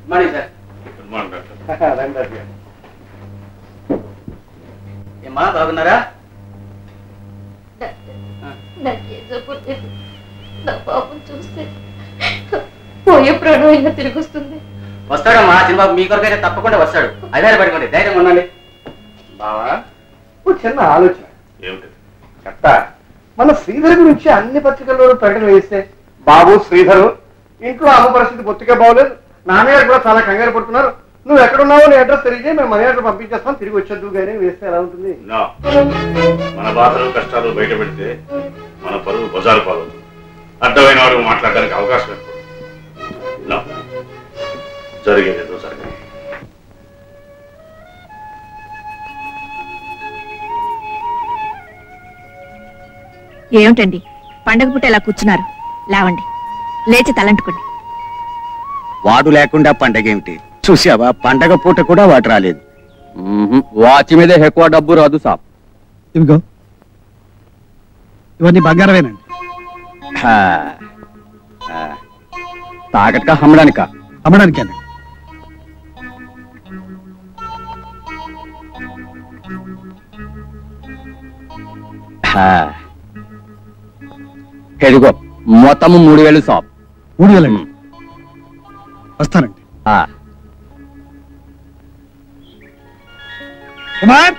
Morning sir. Good morning doctor. ఏమ్మా బాగున్నారా? నా పాపం చూస్తే పోయే ప్రాణం అయినా తిరిగి వస్తుంది. వస్తాడమ్మా చిన్నబాబు, మీ కొరకైతే తప్పకుండా వస్తాడు. అదే పడుకోండి, ధైర్యంగా ఉండండి. బావా ఓ చిన్న ఆలోచన. ఏమిటి చెప్తా. మన శ్రీధర్ గురించి అన్ని పత్రికల్లో ప్రకటన వేస్తే బాబు శ్రీధరు ఇంట్లో అమ్మ పరిస్థితి బొత్తిగా బాగోలేదు, నాన్నగారు కూడా చాలా కంగారు పడుతున్నారు, నువ్వు ఎక్కడున్నావో నీ అడ్రస్ తెలియజే, మేము మనీ ఆర్డర్ పంపించేస్తాం, తిరిగి వచ్చేద్దు కానీ వేస్తే ఎలా ఉంటుంది? మన బాధలు కష్టాలు బయట పెడితే మన పరువు బజారు పాలవుతుంది. అర్థమైన వాడు మాట్లాడడానికి అవకాశం ఎప్పుడు జరిగేదేదో జరిగింది. ఏమిటండి పండగ పూట ఎలా కూర్చున్నారు? లేవండి, లేచి తలంటుకోండి. వాడు లేకుండా పండగ ఏమిటి? చూసావా, పండగ పూట కూడా వాడు రాలేదు. వాచ్ మీద ఎక్కువ డబ్బు రాదు సాబ్. ఇవిగో ఇవన్నీ బంగారమేనండి. తాకట్కా అమ్మడానికా? అమ్మడానికేనండి. ఎదుగో మొత్తం 3000 సాబ్. 3000 వస్తానండి. కుమార్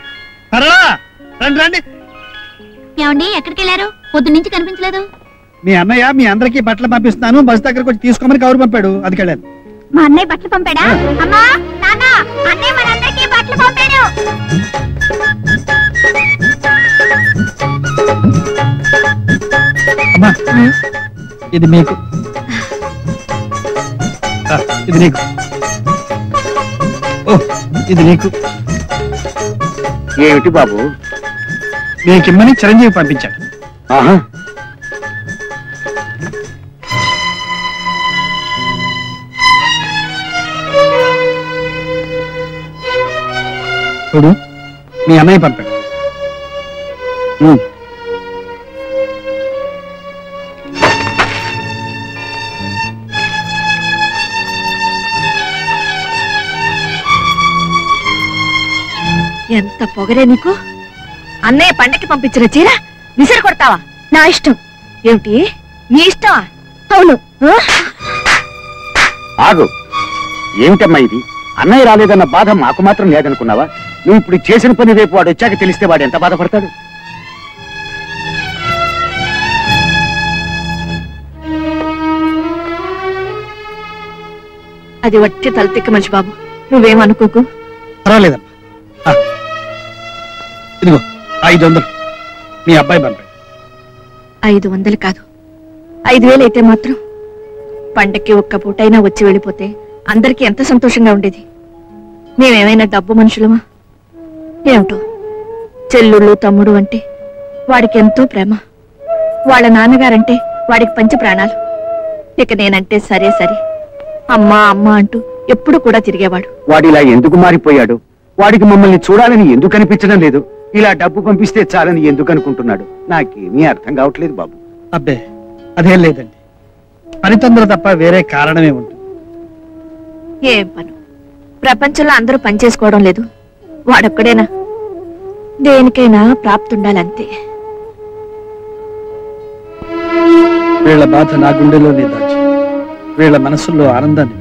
రండి రండి. ఏమండి ఎక్కడికి వెళ్ళారు? పొద్దు నుంచి కనిపించలేదు. మీ అన్నయ్య మీ అందరికి బట్టలు పంపిస్తున్నాను, బస్ దగ్గరకు వచ్చి తీసుకోమని కౌరు పంపాడు, అది వెళ్ళాను. మా అన్నయ్య బట్టలు పంపాడా? అమ్మా నాన్న, అన్నయ్య మనందరికీ బట్టలు పంపాడు. అమ్మా ఇది మీకు, ఇది నీకు, ఓ ఇది నీకు. ఏమిటి బాబు? నీకిమ్మని చిరంజీవి పంపించాడు. చూడు, మీ అన్నయ్య పంపాడు. ఎంత పొగరే నీకు! అన్నయ్య పండకి పంపించిన చీర విసిరి కొడతావా? నా ఇష్టం. ఏమిటి నీ ఇష్టమా? అవును. ఆగు, ఏమిటమ్మా ఇది? అన్నయ్య రాలేదన్న బాధ మాకు మాత్రం లేదనుకున్నావా? నువ్వు ఇప్పుడు చేసిన పని రేపు వాడు వచ్చాక తెలిస్తే వాడు ఎంత బాధపడతాడు? అది వట్టి తలతిక్క మనిషి బాబు, నువ్వేమనుకోకు. పర్వాలేదమ్మా. ఇదిగో 500 మీ అబ్బాయి పంపాడు. 500 కాదు, 5000 అయితే మాత్రం పండక్కి ఒక్క పూటైనా వచ్చి వెళ్ళిపోతే అందరికీ ఎంత సంతోషంగా ఉండేది. మేమేమైనా డబ్బు మనుషులమా? ఏమిటో చెల్లుళ్ళు తమ్ముడు అంటే వాడికి ఎంతో ప్రేమ, వాళ్ళ నాన్నగారంటే వాడికి పంచ ప్రాణాలు. ఇక నేనంటే సరే సరే అమ్మా అమ్మా అంటూ ఎప్పుడు కూడా తిరిగేవాడు. వాడిలా ఎందుకు మారిపోయాడు? వాడికి మమ్మల్ని చూడాలని ఎందుకు అనిపించడం లేదు? ఇలా డబ్బు పంపిస్తే చాలని ఎందుకు అనుకుంటున్నాడు? నాకేమీ అర్థం కావట్లేదు బాబు. అబ్బే అదేం లేదండి, పని తొందర తప్ప వేరే కారణమే ఉంటుంది. ఏం పను? ప్రపంచంలో అందరూ పని చేసుకోవడం లేదు, వాడొక్కడేనా? దేనికైనా ప్రాప్తి ఉండాలంతే. వీళ్ళ బాధ నా గుండెలోనే దాచి వీళ్ళ మనసుల్లో ఆనందాన్ని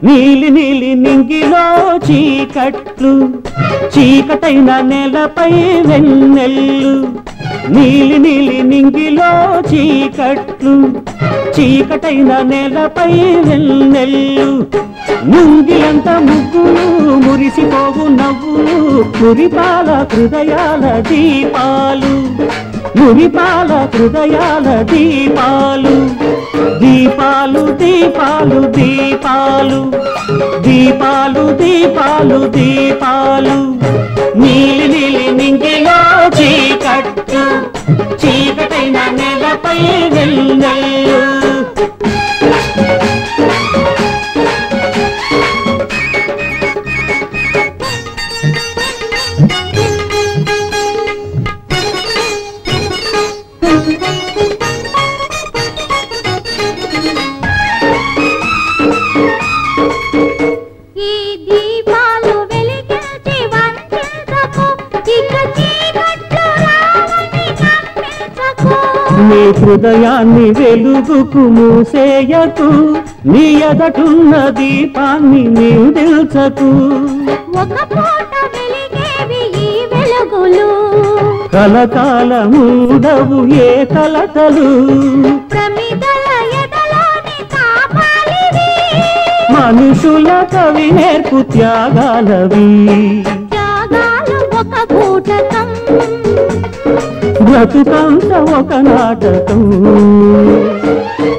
నీలి నీలి నింగిలో చీకట్లు, చీకటైన నేలపై వెన్నెల్లు. నీలి నీలి నింగిలో చీకట్లు, చీకటైన నేలపై వెన్నెల్లు. ముంగిలంత ముగ్గులు, మురిసిపోవు నవ్వులు, మురిపాల హృదయాల దీపాలు, మురిపాల హృదయాల దీపాలు. దీపాలు దీపాలు దీపాలు, దీపాలు దీపాలు దీపాలు. నీలి నీలి నింగిలో చీకట్టు, చీకటైన నెల నేలపై వెన్నెల్లు నీ హృదయాన్ని వెలుగుకు మూసేయకు నీ ఎదటున్న దీపాన్ని నిందించకు ఒక పూట వెలిగేవి ఈ వెలుగులు కలకాలముండవు ఏ కలతలు ప్రమిదల ఎదలోని తాపాలివి మనుషుల కవి నేర్పు త్యాగాలవి త్యాగాలు ఒక పూటకం బ్రతుకంత ఒక నాటకం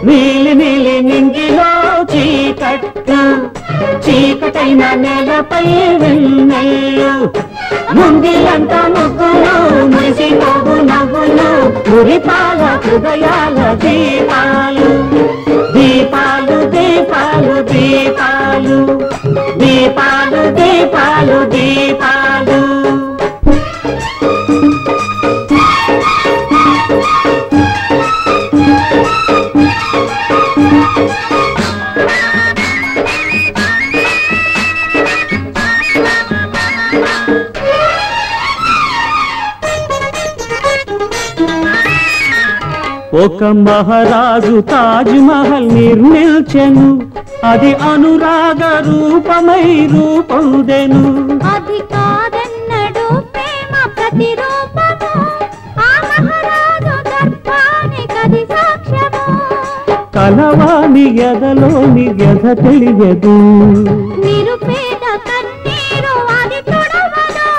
నీలి నీలి నింగిలో చీకట్లు చీకటైన నేలపై వెన్నెల్లు ముంగిలంత ముగ్గులు మురిసిపోగు నవ్వులు మురిపాల హృదయాల దీపాలు దీపాలు దీపాలు దీపాలు దీపాలు దీపాలు దీపాలు ఒక మహారాజు తాజ్ మహల్ నిర్మించెను అది అనురాగ రూపమై రూపొందెను అది కాదన్నడు ప్రేమ ప్రతిరూపము ఆ మహారాజు దర్పానికది సాక్ష్యము కలవాని ఎదలోని వ్యధ తెలియదు నిరుపేద కన్నీరు అది తొడవదు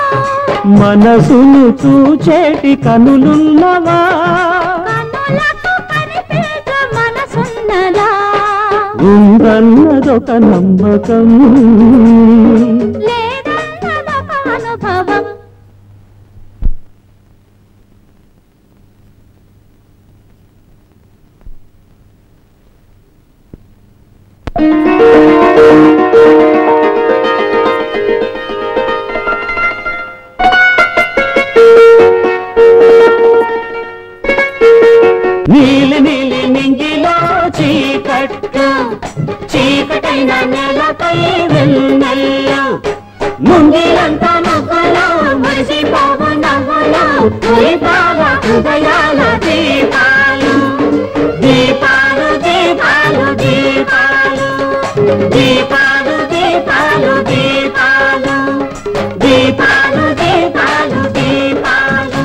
మనసును చూచేటి కనులున్నవా కనులకు కనిపించు మనసున్నదా ఉందన్నదొక నమ్మకం లేదన్నదొక అనుభవం నీలి నీలి నింగిలో చీకట్లు చీకటైన నేలపై వెన్నెల్లు ముంగిలంతా ముగ్గులు మురిసిపోవు నవ్వులు దీపాల హృదయాల దీపాలు దీపాలు దీపాలు దీపాలు దీపాలు దీపాలు దీపాలు దీపాలు దీపాలు దీపాలు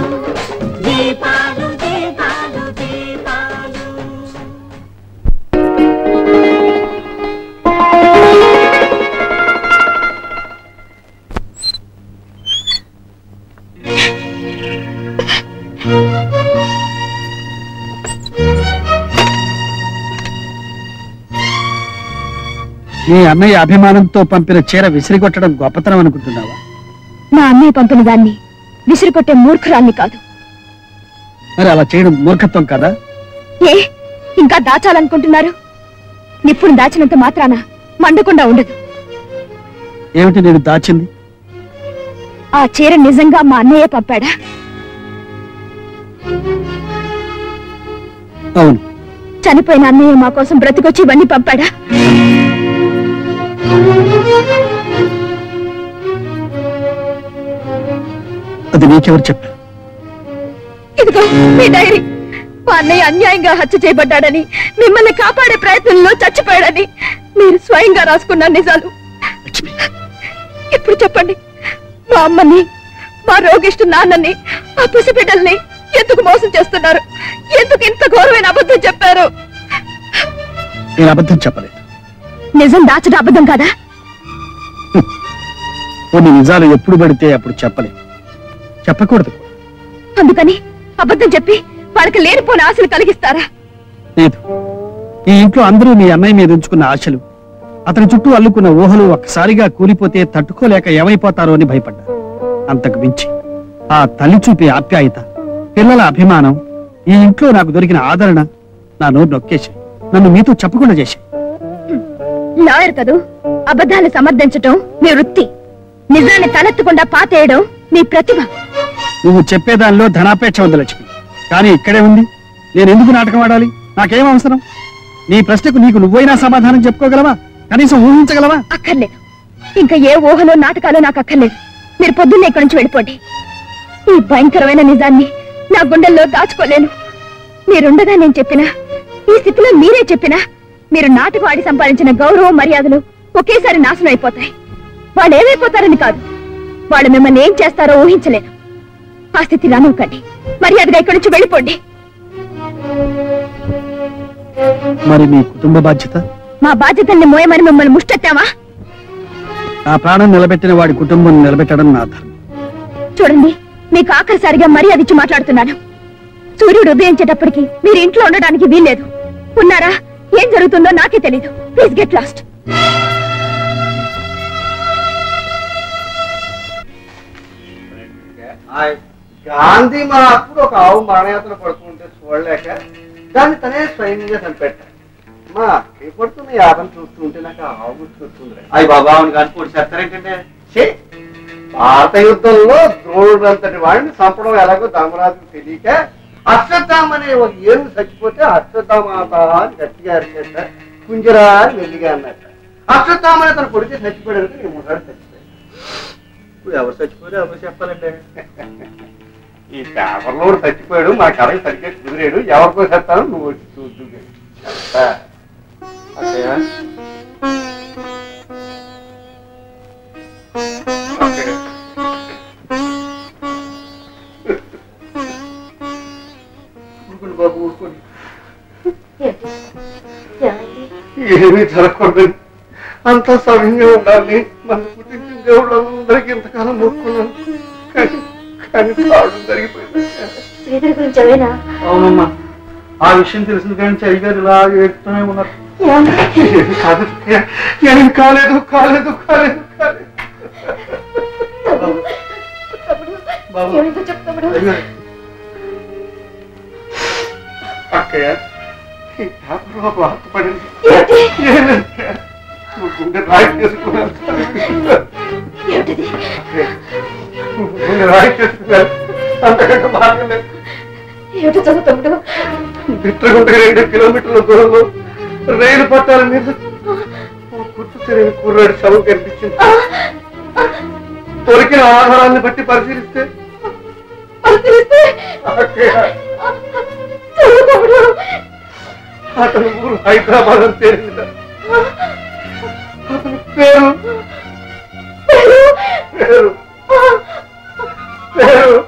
దీపాలు దీపాలు దీపాలు నీ అన్నయ్య అభిమానంతో పంపిన చీర విసిరికొట్టడం గొప్పతనం అనుకుంటున్నావా? నా అన్నయ్య పంపిన దాన్ని విసిరికొట్టే మూర్ఖురాల్ని కాదు. మరి అలా చేయడం మూర్ఖత్వం కదా? ఏ ఇంకా దాచాలనుకుంటున్నారు? నిప్పుడు దాచినంత మాత్రాన మండకుండా ఉండదు. ఏమిటి నేను దాచింది? ఆ చీర నిజంగా మా అన్నయ్య పంపాడా? అవును. చనిపోయిన అన్నయ్య మా కోసం బ్రతికొచ్చి ఇవన్నీ పంపాడా? అది నీకెవరు చెప్పారు? ఇదిగో మీ డైరీ. మా అన్నయ్య అన్యాయంగా హత్య చేయబడ్డాడని, మిమ్మల్ని కాపాడే ప్రయత్నంలో చచ్చిపోయాడని మీరు స్వయంగా రాసుకున్న నిజాలు. ఇప్పుడు చెప్పండి, మా అమ్మని, మా రోగిష్టు నాన్నని, ఆ పసిబిడ్డల్ని ఎందుకు మోసం చేస్తున్నారు? ఎందుకు ఇంత ఘోరమైన అబద్ధం చెప్పారు? నేను అబద్ధం చెప్పలేదు. నిజం దాచడం అబద్ధం కాదా? కొన్ని నిజాలు ఎప్పుడు పడితే అప్పుడు చెప్పలేదు, చెప్పకూడదు. అందుకని అబద్ధం చెప్పి వాళ్ళకి లేనిపోని ఆశలు కలిగిస్తారా? లేదు. ఈ ఇంట్లో అందరూ నీ అన్నయ్య మీద ఉంచుకున్న ఆశలు, అతని చుట్టూ అల్లుకున్న ఊహలు ఒక్కసారిగా కూలిపోతే తట్టుకోలేక ఏమైపోతారో అని భయపడ్డా. అంతకు మించి ఆ తల్లి చూపే ఆప్యాయత, పిల్లల అభిమానం ఈ ఇంట్లో నాకు దొరికిన ఆదరణ నా నోరు నొక్కేశాయి, నన్ను మీతో చెప్పకుండా చేశాయి. లాయర్ కదూ, అబద్ధాలు సమర్థించటం మీ వృత్తి, నిజాన్ని తలెత్తకుండా పాతేయడం మీ ప్రతిభ. నువ్వు చెప్పేదానిలో ధనాపేక్ష ఉంది లక్ష్మి, కానీ ఇక్కడే ఉంది. నేను ఎందుకు నాటకం ఆడాలి? నాకేం అవసరం? నీ ప్రశ్నకు నీకు నువ్వైనా సమాధానం చెప్పుకోగలవా? కనీసం ఊహించగలవా? అక్కర్లేదు. ఇంకా ఏ ఊహలో నాటకాలు నాకు అక్కర్లేదు. మీరు పొద్దున్నే ఇక్కడి నుంచి వెళ్ళిపోండి. ఈ భయంకరమైన నిజాన్ని నా గుండెల్లో దాచుకోలేను. మీరుండగా నేను చెప్పినా, ఈ స్థితిలో మీరే చెప్పినా, మీరు నాటకం ఆడి సంపాదించిన గౌరవం మర్యాదలు ఒకేసారి నాశనం అయిపోతాయి. వాళ్ళు ఏమైపోతారని కాదు, వాళ్ళు మిమ్మల్ని ఏం చేస్తారో ఊహించలేను. ఆ స్థితి రానివ్వకండి. మర్యాదగా ఇక్కడి నుంచి వెళ్ళిపోండి. మరి మీ కుటుంబ బాధ్యత? మా బాధ్యతల్ని మోయమని మిమ్మల్ని ముష్టెత్తావా? నా ప్రాణం నిలబెట్టిన వాడి కుటుంబం నిలబెట్టడం నా ధర్మం. చూడండి, మీకు ఆఖరిసారిగా మర్యాద ఇచ్చి మాట్లాడుతున్నాను. సూర్యుడు ఉదయించేటప్పటికి మీరు ఇంట్లో ఉండడానికి వీల్లేదు. ఉన్నారా? ఏం జరుగుతుందో నాకే తెలీదు. Please get lost. గాంధీ మా అప్పుడు ఒక ఆవు మరణయాత్ర పడుతుంటే చూడలేక దాన్ని తనే స్వయంగా చంపెట్టాడు. మా అక్కయ్య పడుతున్న యాదం చూస్తుంటే నాకు ఆవు గుర్తుకొస్తుంది. అయ్యి బాబా అవును కానీ పొడి చేస్తారేంటంటే భారత యుద్ధంలో ద్రోణుడు అంతటి వాడిని చంపడం ఎలాగో ధర్మరాజుకు తెలియక అశ్వత్థామ అనే ఒక ఏనుగు చచ్చిపోతే అశ్వత్థామాత అని గట్టిగా అరిచేట, కుంజరా అని మెల్లిగా అన్నట్ట. అశ్వత్థామ అనే తన కొడుకు చచ్చిపోయాడు, నేను ముసాడు చచ్చిపోయాడు. ఇప్పుడు ఎవరు చచ్చిపోయారు ఎవరు చెప్పాలంటే ఈ పేపర్లో చచ్చిపోయాడు, మా కథకి సరిగ్గా కుదిరాడు, ఎవరికో చెప్తాను నువ్వు వచ్చి చూద్దు. ఊరుకోండి బాబు, ఊరుకోండి. ఏమీ జరగకూడదు, అంతా సవ్యంగా ఉండాలి. మన పుట్టించిన దేవుళ్ళు అందరికీ ఇంతకాలం మొక్కున్నాను, కానీ ప్రాబ్లం జరిగిపోయింది. శ్రీధర్ గురించి అవేనా? అవునమ్మా, ఆ విషయం తెలిసిన కానీ చైగారు ఇలా ఏడుతూనే ఉన్నారు. కాదు, ఏం కాలేదు కాలేదు కాలేదు కాలేదు. అక్కయ్య, ఈ పేపర్లో ఒక వార్త పడింది. గుండె రాయి చేసుకున్నాను, గుండె రాయి చేసుకున్నాను, అంతకంటే బాగలేదు. బిట్రగుంట 2 కిలోమీటర్ల దూరంలో రైలు పట్టాల మీద గుర్తు తెలియని కుర్రాడి శవం కనిపించింది. దొరికిన ఆధారాన్ని బట్టి పరిశీలిస్తే అతని ఊరు హైదరాబాద్ అని తేలింది. అతని పేరు పేరు పేరు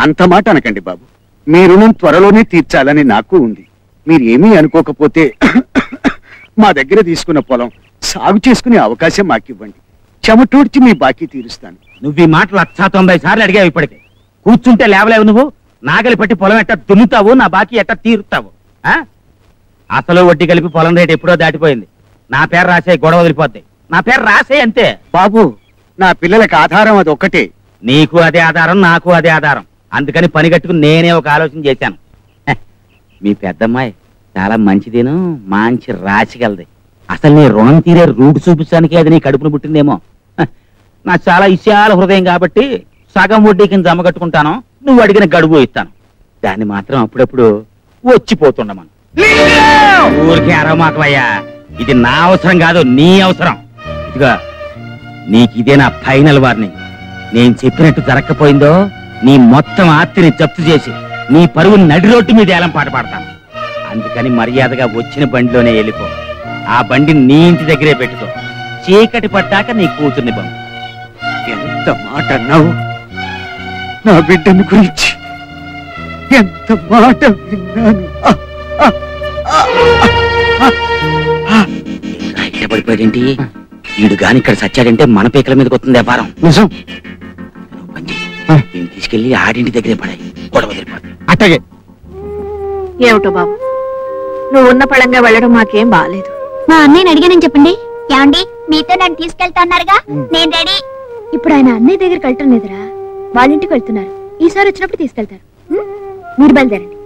అంత మాట అనకండి బాబు. మీ రుణం త్వరలోనే తీర్చాలని నాకు ఉంది. మీరు ఏమీ అనుకోకపోతే మా దగ్గర తీసుకున్న పొలం సాగు చేసుకునే అవకాశం మాకివ్వండి. చెమటూడ్చి మీ బాకీ తీరుస్తాను. నువ్వు ఈ మాటలు 90 సార్లు అడిగావు. ఇప్పటికే కూర్చుంటే లేవలేవు. నువ్వు నాగలి పట్టి పొలం ఎట్ట దున్నుతావు, నా బాకీ ఎట్ట తీరుతావు? అసలు వడ్డీ కలిపి పొలం రేటు ఎప్పుడో దాటిపోయింది. నా పేరు రాసే, గొడవ వదిలిపోద్ది. నా పేరు రాసే అంతే. బాబు, నా పిల్లలకు ఆధారం అది ఒక్కటే. నీకు అదే ఆధారం, నాకు అదే ఆధారం. అందుకని పని కట్టుకుని నేనే ఒక ఆలోచన చేశాను. మీ పెద్దమ్మాయి చాలా మంచిదేను, మంచి రాసిగలది. అసలు నీ రుణం తీరే రూటు చూపించడానికి అది నీ కడుపును పుట్టిందేమో. నా చాలా విశాల హృదయం కాబట్టి సగం వడ్డీ కింద జమ కట్టుకుంటాను. నువ్వు అడిగిన గడువు ఇస్తాను. దాన్ని మాత్రం అప్పుడప్పుడు వచ్చిపోతుండమను. ఊరికే అరవమాకమయ్యా, ఇది నా అవసరం కాదు, నీ అవసరం. ఇదిగా నీకు ఇదే నా ఫైనల్ వార్నింగ్. నేను చెప్పినట్టు జరగకపోయిందో నీ మొత్తం ఆస్తిని జప్తు చేసి నీ పరువు నడి రోడ్డు మీద ఏలం పాట పాడతాను. అందుకని మర్యాదగా వచ్చిన బండిలోనే వెళ్ళిపో. ఆ బండిని నీ ఇంటి దగ్గరే పెట్టుకో. చీకటి పడ్డాక నీ కూతుర్ని పంపు. ఎంత మాట అన్నావు! నా బిడ్డని గురించి ఎంత మాట విన్నాను. ఇక్కడ పడిపోయాడేంటి? వీడు గాని ఇక్కడ సచ్చాడంటే మన పీకల మీదకి వస్తుంది వ్యాపారం. నిజం. నేను తీసుకెళ్లి ఆడింటి దగ్గరే పడాయి, గొడవ వదిలిపోతుంది. అట్టగే. ఏమిటో బాబు, నువ్వు ఉన్న పళంగా వెళ్ళడం మాకేం బాగాలేదు. మా అన్నయ్యని అడిగానని చెప్పండి. ఏమండి, మీతో నన్ను తీసుకెళ్తా అన్నారుగా, నేను రెడీ. ఇప్పుడు ఆయన అన్నయ్య దగ్గరికి వెళ్ళటం లేదురా, వాళ్ళ ఇంటికి వెళ్తున్నారు. ఈసారి వచ్చినప్పుడు తీసుకెళ్తారు. మీరు బయలుదేరండి.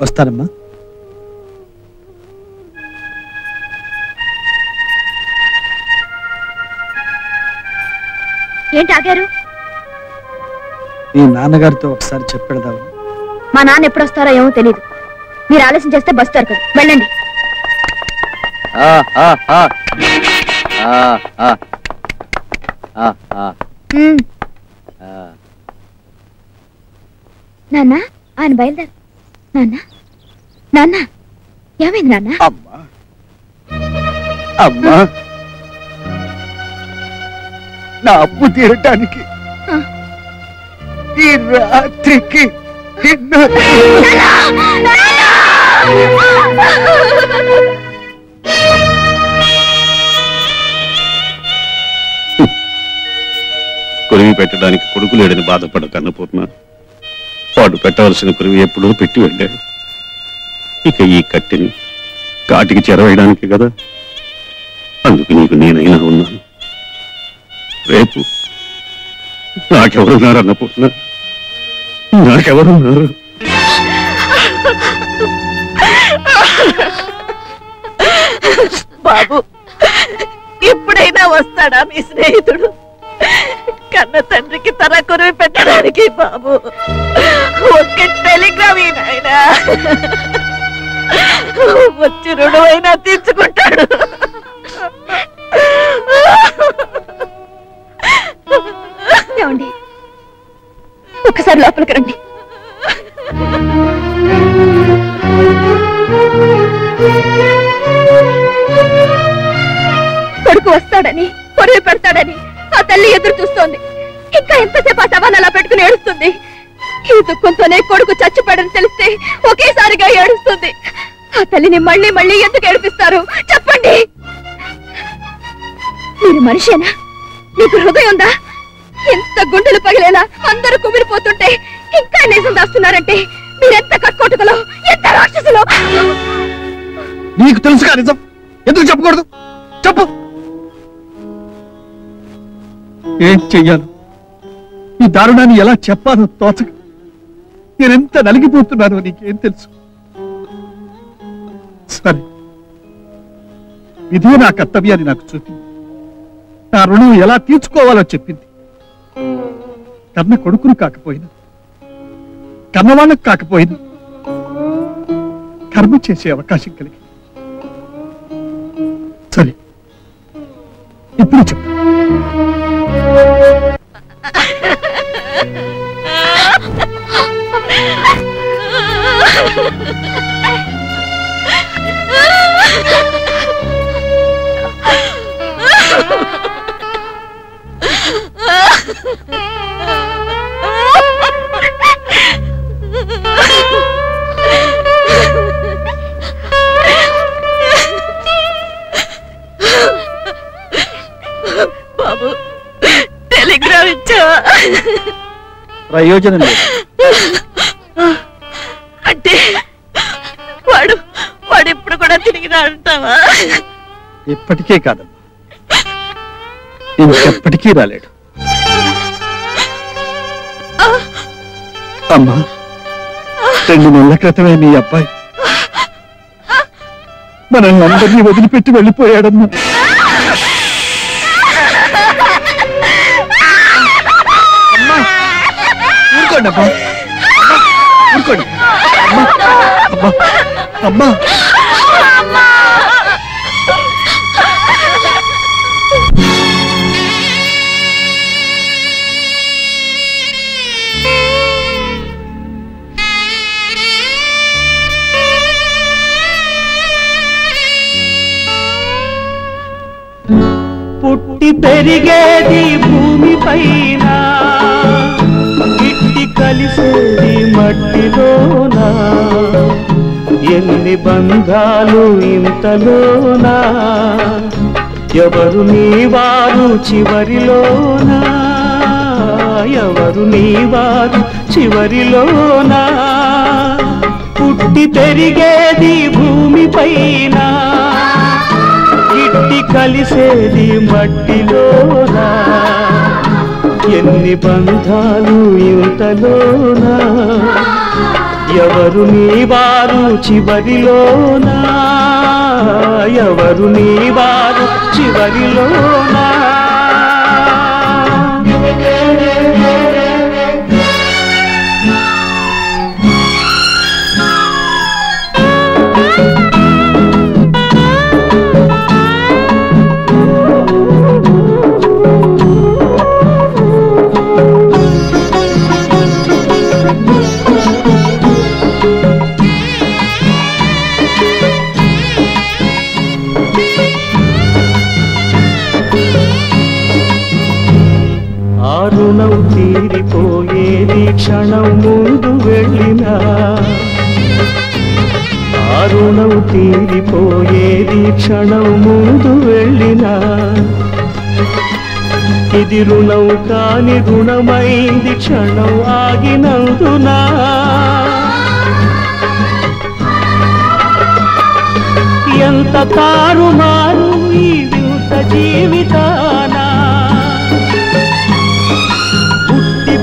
వస్తానమ్మా. ఏంటి ఆగారు? మీ నాన్నగారితో ఒకసారి చెప్పెడదావు. మా నాన్న ఎప్పుడు వస్తారో ఏమో తెలియదు. మీరు ఆలస్యం చేస్తే బస్ దొరకదు. వెళ్ళండి. నాన్న ఆయన బయలుదేరు. నాన్న నాన్న ఏమైంది నాన్న? అమ్మా అమ్మా, నా అప్పు తీరటానికి ఈ రాత్రికి కొరివి పెట్టడానికి కొడుకు లేడని బాధపడక అన్నపూర్ణ, వాడు పెట్టవలసిన కొరివి ఎప్పుడూ పెట్టి వెళ్ళాడు. ఇక ఈ కట్టెని కాటికి చెరవేయడానికి కదా, అందుకు నీకు నేనైనా ఉన్నాను. రేపు నాకెవరున్నారు అన్నపూర్ణ? నాకెవరున్నారు? బాబు, ఇప్పుడైనా వస్తాడా మీ స్నేహితుడు? కన్న తండ్రికి తన కొరివి పెట్టడానికి బాబు ఒక్క టెలిగ్రామ్ అయినా వచ్చి రుణమైనా తీర్చుకుంటాడు. ఏమండి, ఒకసారి లోపలికి రండి. కొడుకు వస్తాడని, కొరివి పెడతాడని ఆ తల్లి ఎదురు చూస్తోంది. ఇంకా ఎంతసేపు ఆ శవాన్ని అలా పెట్టుకుని ఏడుస్తుంది. ఈ దుఃఖంతోనే కొడుకు చచ్చిపోయాడని తెలిస్తే ఒకేసారిగా ఏడుస్తుంది. ఆ తల్లిని మళ్ళీ మళ్ళీ ఎందుకు ఏడిపిస్తారు చెప్పండి? మీరు మనిషేనా? మీకు హృదయం ఉందా? ఎంత గుండెలు పగిలేలా అందరూ కుమిలిపోతుంటే ఇంకా నిజం దాస్తున్నారంటే మీరెంత కక్కోటుకలో, ఎంత రాక్షసులో! నీకు తెలుసుగా నిజం, ఎందుకు చెప్పకూడదు? చెప్పు. ఏం చెయ్యాను? ఈ దారుణాన్ని ఎలా చెప్పాలో తోచక నేనెంత నలిగిపోతున్నానో నీకేం తెలుసు? సరే, ఇదే నా కర్తవ్యాన్ని నాకు చూపింది. నా రుణం ఎలా తీర్చుకోవాలో చెప్పింది. కన్న కొడుకును కాకపోయినా, కన్నవాళ్ళకు కాకపోయినా కర్మ చేసే అవకాశం కలిగి. సరే, ఇప్పుడు చెప్పు. బాబు, టెలిగ్రామ్ ఇచ్చావా? ప్రయోజనం లేదు. అంటే వాడు ఇప్పుడు కూడా తిరిగి రాంటావా? ఇప్పటికే కాదమ్మా, ఇంకెప్పటికీ రాలేడు. అమ్మా, 2 నెలల క్రితమే నీ అబ్బాయి మనల్ని అందరినీ వదిలిపెట్టి వెళ్ళిపోయాడమ్మా. అమ్మా, ఊరుకోండి అమ్మా, ఊరుకోండి అమ్మా, అమ్మా, అమ్మా. పుట్టి పెరిగేది భూమి పైన, ఇట్టి కలిసేది మట్టిలోనా, ఎన్ని బంధాలు ఇంతలోనా, ఎవరు నీవారు చివరిలోనా, ఎవరు నీవారు చివరిలోనా, పుట్టి పెరిగేది భూమి పైన, ఇట్టి కలిసేది మట్టిలోనా ఎన్ని బంధాలు ఇంతలోనా ఎవరు నీ వారు చివరిలోనా ఎవరు నీ వారు చివరిలోనా రుణం తీరిపోయేది క్షణం ముందు వెళ్ళినా ఆ రుణం తీరిపోయేది క్షణం ముందు వెళ్ళినా ఇది రుణం కాని రుణమైంది క్షణం ఆగినందునా ఎంత తారుమారు ఈ వింత జీవితానా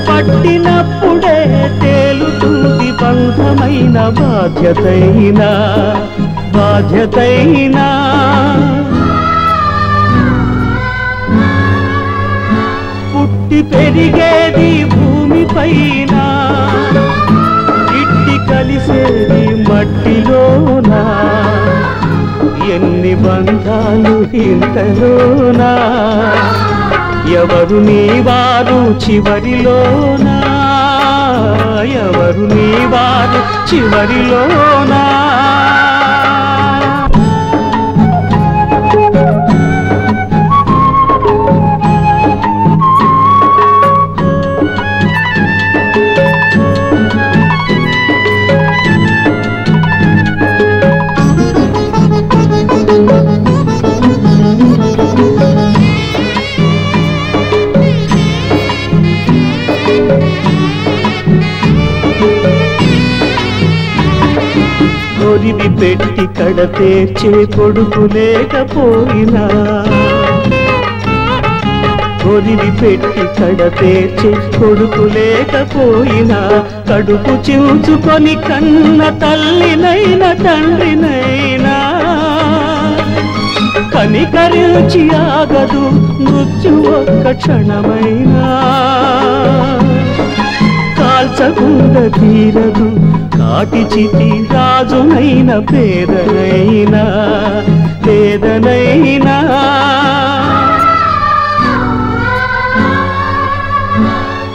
పట్టినప్పుడే తేలుతుంది బంధమైన బాధ్యతైనా పుట్టి పెరిగేది భూమిపైన ఇట్టి కలిసేది మట్టిలోనా ఎన్ని బంధాలు ఇంతలోనా ఎవరు నీ వారు చివరిలోనా ఎవరు నీ వారు చివరిలోనా కొరివి పెట్టి కడ తీర్చే కొడుకు లేకపోయినా కొరివి పెట్టి కడ తీర్చే కొడుకు లేకపోయినా కడుపు చూచుకొని కన్న తల్లినైనా తండ్రినైనా కనికరించి ఆగదు మృత్యు ఒక్క క్షణమైనా కాల్చకుండా తీరదు కాటి చితి రాజునైన పేదనైనా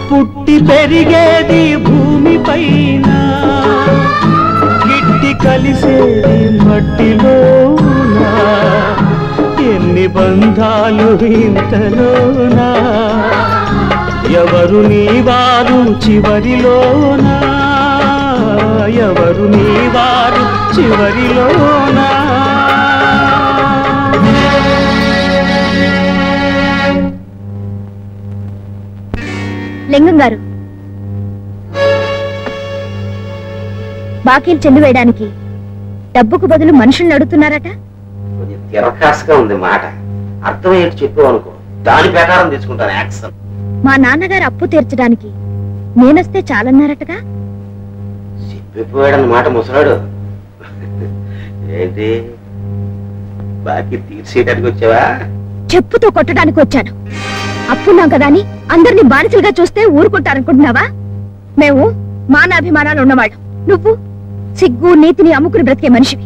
పుట్టి పెరిగేది భూమిపైన గిట్టి కలిసేది మట్టిలోనా ఎన్ని బంధాలు ఇంతలోనా ఎవరు నీ వారు చివరిలోనా ఎవరు నీ వారు చివరిలోనా లింగం గారు బాకీలు చెల్లి వేయడానికి డబ్బుకు బదులు మనుషుల్ని అడుగుతున్నారట. కొంచెం తిరకాసుగా ఉంది మాట, అర్థమయ్యేట్టు చెప్పావు అనుకో, దాని ప్రకారం తీసుకుంటాను యాక్షన్. మా నాన్నగారు అప్పు తీర్చడానికి నేనొస్తే చాలన్నారటగా. చెప్పిపోయాడన్నమాట ముసలాడు. ఏంటి బాకీ తీర్చేయడానికి వచ్చావా? చెప్పుతో కొట్టడానికి వచ్చాను. అప్పున్నాం కదా అని అందరినీ బానిసలుగా చూస్తే ఊరుకుంటారనుకుంటున్నావా? మేము మానాభిమానాలు ఉన్నవాళ్ళం. నువ్వు సిగ్గు నీతిని అమ్ముకుని బ్రతికే మనిషివి.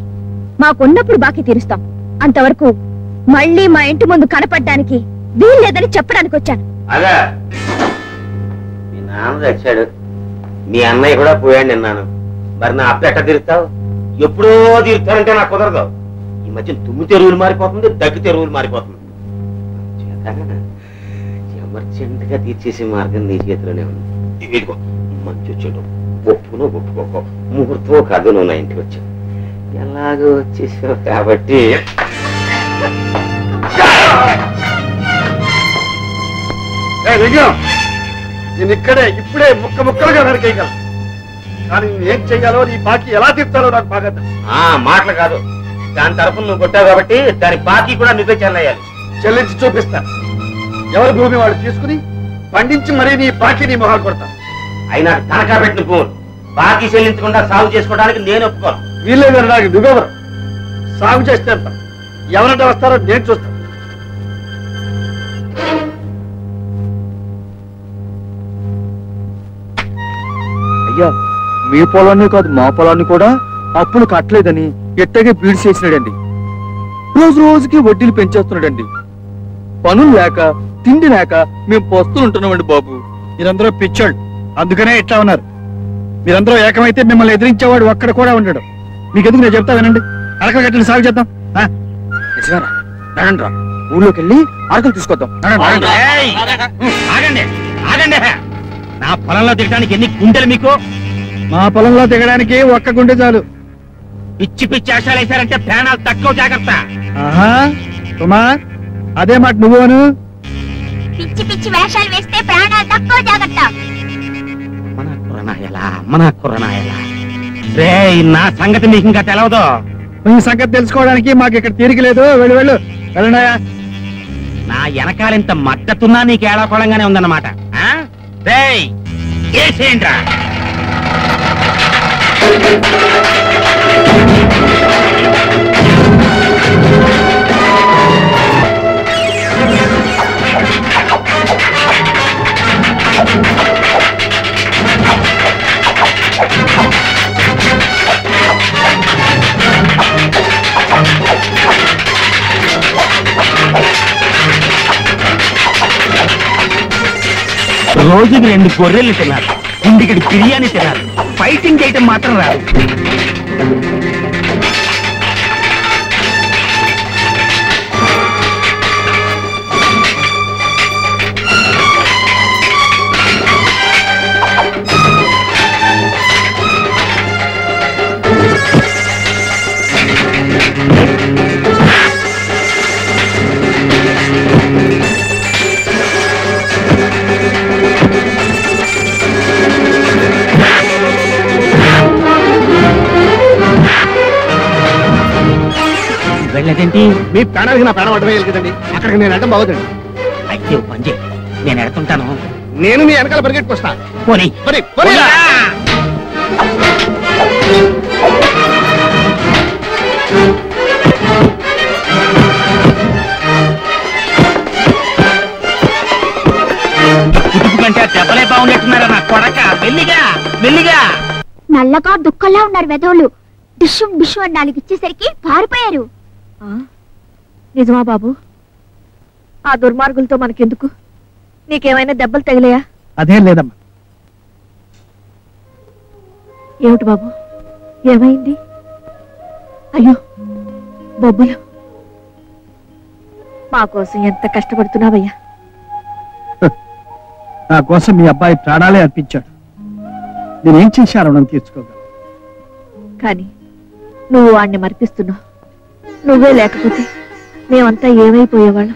మాకున్నప్పుడు బాకీ తీరుస్తాం, అంతవరకు మళ్ళీ మా ఇంటి ముందు కనపడడానికి వీల్లేదని చెప్పడానికి వచ్చాను. అదా మీ నాన్న తెచ్చాడు, మీ అన్నయ్య కూడా పోయాడు నిన్నాను. మరి నా అప్పు ఎట్ట తీరుస్తావు? ఎప్పుడో తీరుతానంటే నాకు కుదరదు. ఈ మధ్య తుమ్ము తెరువులు మారిపోతుంది, దగ్గు తెరువులు మారిపోతుంది. ఎమర్జెంట్ గా తీర్చేసే మార్గం నీ చేతిలోనే ఉంది. ఇదిగో మంచి వచ్చాడు, ఒప్పును ఒప్పుకోకో, ముహూర్తం కాదు, నువ్వు నా ఇంటికి వచ్చావు, ఎలాగో వచ్చేసావు కాబట్టి నేను ఇక్కడే ఇప్పుడే ముక్క ముక్కలుగా నరికేయగలను. కానీ నేనేం చెయ్యాలో, నీ బాకీ ఎలా తీర్చాలో నాకు బాగా తెలుసు. మాటలు కాదు, దాని తరఫున నువ్వు కొట్టావు కాబట్టి దాని బాకీ కూడా నువ్వే చెల్లేయాలి. చెల్లించి చూపిస్తా. ఎవరి భూమి వాడు తీసుకుని పండించి మరీ నీ బాకీ నీ మొహాలు కొడతా. అయినా తనఖా పెట్టిన భూములు బాకీ చెల్లించకుండా సాగు చేసుకోవడానికి నేను ఒప్పుకోను. వీళ్ళేదారు నాకు నువ్వెవరు? సాగు చేస్తే అంత ఎవరంటే వస్తారో నేను చూస్తాను. అయ్యా, మీ పొలాన్ని కాదు మా పొలాన్ని కూడా అప్పులు కట్టలేదని ఎట్టగే బీడ్స్ చేసినాడండి. రోజు రోజుకి వడ్డీలు పెంచేస్తున్నాడండి. పనులు లేక తిండి లేక మేము పస్తులు ఉంటున్నామండి బాబు. మీరందరూ పిచ్చోళ్ళు, అందుకనే ఇట్లా ఉన్నారు. మీరందరూ ఏకమైతే మిమ్మల్ని ఎదిరించేవాడు ఒక్కడ కూడా ఉండడు. మీకెందుకు నేను చెప్తా వినండి. అరకలు గట్టిని సాగు చేద్దాం. నిజమేనా? నడండి రా, ఊళ్ళోకి వెళ్ళి అరకలు తీసుకొద్దాం. ఏయ్! ఆగండి ఆగండి. నా పొలంలో దిగడానికి ఎన్ని గుండెలు మీకు? మా పొలంలో దిగడానికి ఒక్క గుండె చాలు. పిచ్చి పిచ్చి ఆశాలు వేశారంటే ప్రాణాలు తక్కువ. జాగ్రత్త. ఆహా, కుమార్, అదే మాట నువ్వును. పిచ్చి పిచ్చి వేషాలు వేస్తే ప్రాణాలు తక్కువ. జాగ్రత్త. మన కుర్రనాయలా రే, నా సంగతి మీకు ఇంకా తెలవదు. ఈ సంగతి తెలుసుకోవడానికి మాకు ఇక్కడ తీరిక లేదు. వెళ్ళు వెళ్ళు వెళ్ళండాయా. నా వెనకాలింత మద్దతున్నా నీకు ఏడాకోళంగానే ఉందన్నమాట. రేయ్, చేసేయండిరా. రోజుకి 2 గొర్రెలు తిన్నారు, ఇంటికి బిర్యానీ తిన్నారు, ఫైటింగ్ చేయటం మాత్రం రాదు. వెళ్ళదేంటి? మీ ప్రాణానికి నా ప్రాణం అడ్డమే కదండి. అక్కడికి నేను అడ్డం బాగుందండి. అయితే పంజే, నేను ఎడుతుంటాను. నేను మీ వెనకాల పరిగెట్టుకొస్తా. పోనీ పోనీ, పోనీ. కుటుంబ కంటే దెబ్బలే బాగున్నట్టున్నారా నా కొడక. మెల్లిగా మెల్లిగా. నల్లగా దుఃఖంలా ఉన్నారు వెధవులు. డిషు డిషు అని 4 ఇచ్చేసరికి పారిపోయారు. నిజమా బాబు? ఆ దుర్మార్గులతో మనకెందుకు? నీకేమైనా దెబ్బలు తగిలాయా? అదేం లేదమ్మా. ఏమిటి బాబు, ఏమైంది? అయ్యో, బొబ్బులు. మా కోసం ఎంత కష్టపడుతున్నావయ్యా. నా కోసం మీ అబ్బాయి ప్రాణాలే అర్పించాడు. నేనేం చేశాను రుణం తీర్చుకోగలను. కానీ నువ్వు వాణ్ణి మర్పిస్తున్నావు. నువ్వే లేకపోతే మేమంతా ఏమైపోయేవాళ్ళం.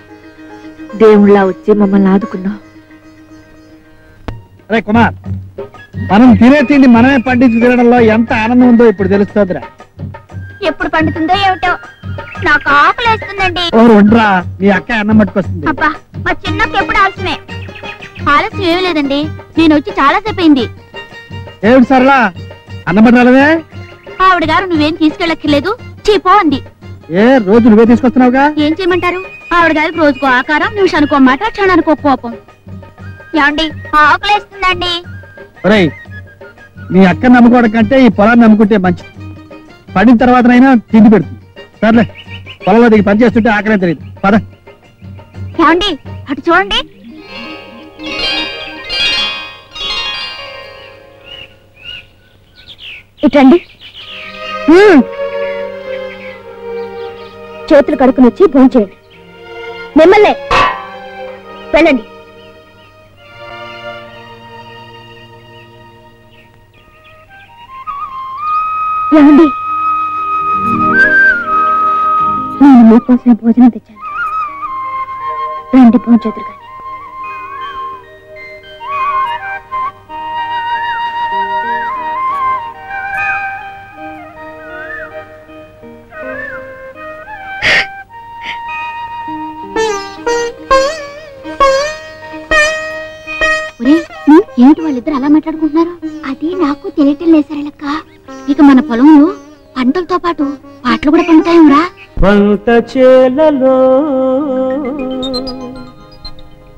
దేవుళ్ళ వచ్చి మమ్మల్ని ఆదుకున్నావు. అరే కుమార్, మనం తినే తిండి మనమే పండించి తినడంలో ఎంత ఆనందం ఉందో ఇప్పుడు తెలుస్తుందిరా. ఎప్పుడు పండుతుందో ఏమిటో, నాకు ఆకలి వేస్తుందండి. ఓ ఉండరా, మీ అక్క అన్నం పట్టుకొస్తుంది. అబ్బా, మా చిన్నకి ఎప్పుడు ఆలస్యమే. ఆలస్యం ఏమీ లేదండి, నేను వచ్చి చాలా సేపు అయింది. ఏమిటి సరళా, అన్నం పట్టాలవే? ఆవిడ గారు నువ్వేం తీసుకెళ్ళక్కర్లేదు, చీపో అంది. ఏ రోజు నువ్వే తీసుకొస్తున్నావుగా? ఏం చేయమంటారు? ఆవిడ గారికి రోజుకో ఆకారం, నిమిషానికో మాట, క్షణానికో కోపం. ఏమండి, ఆకలేస్తుందండి. ఒరేయ్, మీ అక్క నమ్ముకోవడం కంటే ఈ పొలాన్ని నమ్ముకుంటే మంచిది. పడిన తర్వాతనైనా తిండి పెడుతుంది. సర్లే, పొలంలో దిగి పని చేస్తుంటే ఆకలే తెలియదు. పద. ఏమండి, అటు చూడండి. ఇటండి. చేతులు కడుక్కుని వచ్చి భోంచేయండి. మిమ్మల్నే వెళ్ళండి. ఏమండి, నేను మీకోసం భోజనం తెచ్చాను. రండి, భోంచేతురు కానీ. ఏమిటి వాళ్ళిద్దరు అలా మాట్లాడుకుంటున్నారు? అది నాకు తెలియటం లేదు సరళక్క. ఇక మన పొలంలో పంటలతో పాటు పాటలు కూడా పండుతాయేమరా? పంట చేలలో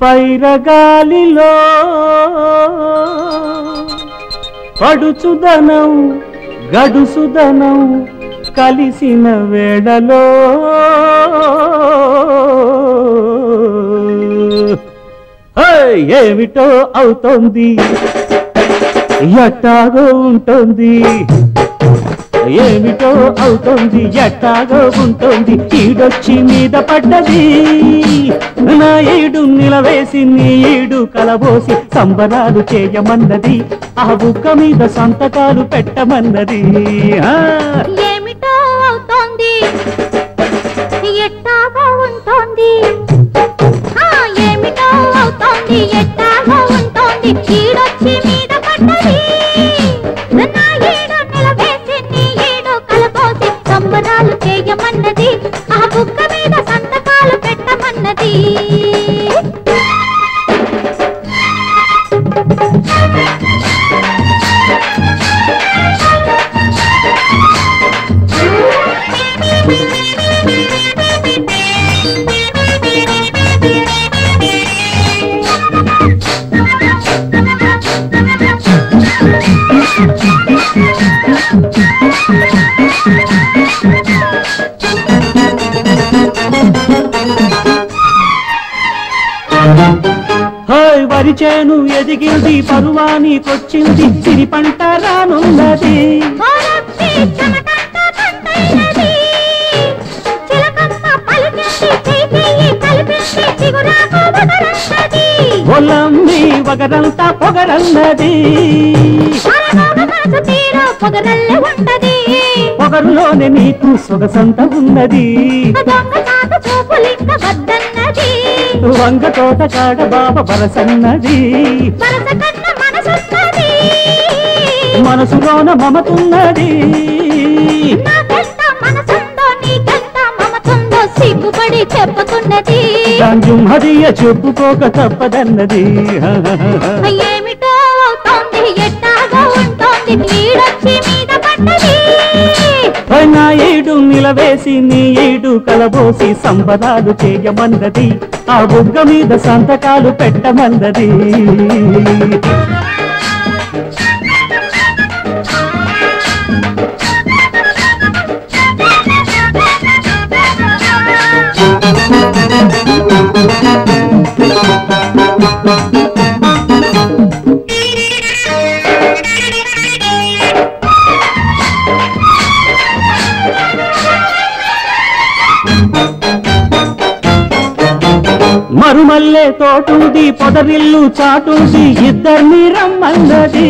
పైరగాలిలో పడుచుదనం గడుసుదనం కలిసిన వేళలో ఏమిటో అవుతోంది, ఎట్టాగో ఉంటుంది, ఏమిటో అవుతోంది, ఎట్టాగో ఉంటుంది. ఈడొచ్చి మీద పడ్డది, నా ఈడు నిలవేసి నీ ఈడు కలబోసి సంబరాలు చేయమన్నది, ఆ బుక్క మీద సంతకాలు పెట్టమన్నది. ఏమిటో అవుతోంది, ఎట్టాగో ఉంటుంది, ఏమిటో అవుతోంది, ఎట్టాగో ఉంటుంది. ఈడొచ్చి మీద పడ్డది, నా ఈడు నిలవేసి నీ ఈడు కలబోసి సంబరాలు చేయమన్నది, ఆ బుక్క మీద సంతకాలు పెట్టమన్నది. వరి చేను ఎదిగింది, పరువానికొచ్చింది, సిరి పంట రానున్నది. ఒలమ్మి వగరంతా పొగరన్నది, పొగరులోనే నీకు సొగసంత ఉన్నది. వంగ తోట కాడ బాబ బరసన్నది, మనసులోన మమతున్నది. సిగ్గుపడి చెప్పుతున్నది, హదియ చెప్పుకోక తప్పదన్నది. ఏమిటో అవుతోంది, ఎట్టాగో ఉంటుంది, ఈడొచ్చి మీద పడ్డది, నా ఈడు నిలవేసి నీ ఈడు కలబోసి సంబరాలు చేయమన్నది, ఆ బుగ్గ మీద సంతకాలు పెట్టమన్నది. మరుమల్లే తోటుంది, పొదరిల్లు చాటుంది, ఇద్దరిని రమ్మన్నది.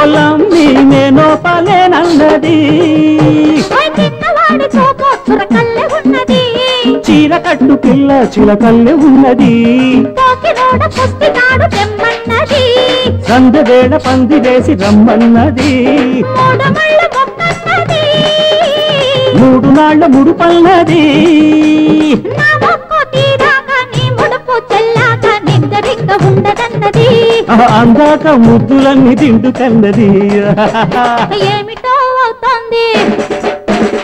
ఒలమ్మి నేనో పలేనన్నది, చీర కట్టు పిల్ల చిలకల్లె ఉన్నది, సందవేళ పంది వేసి రమ్మన్నది, మూడు నాళ్ల ముడుపన్నది, అందాక ముద్దులన్నీ తింటుకన్నది. ఏమిటో అవుతోంది,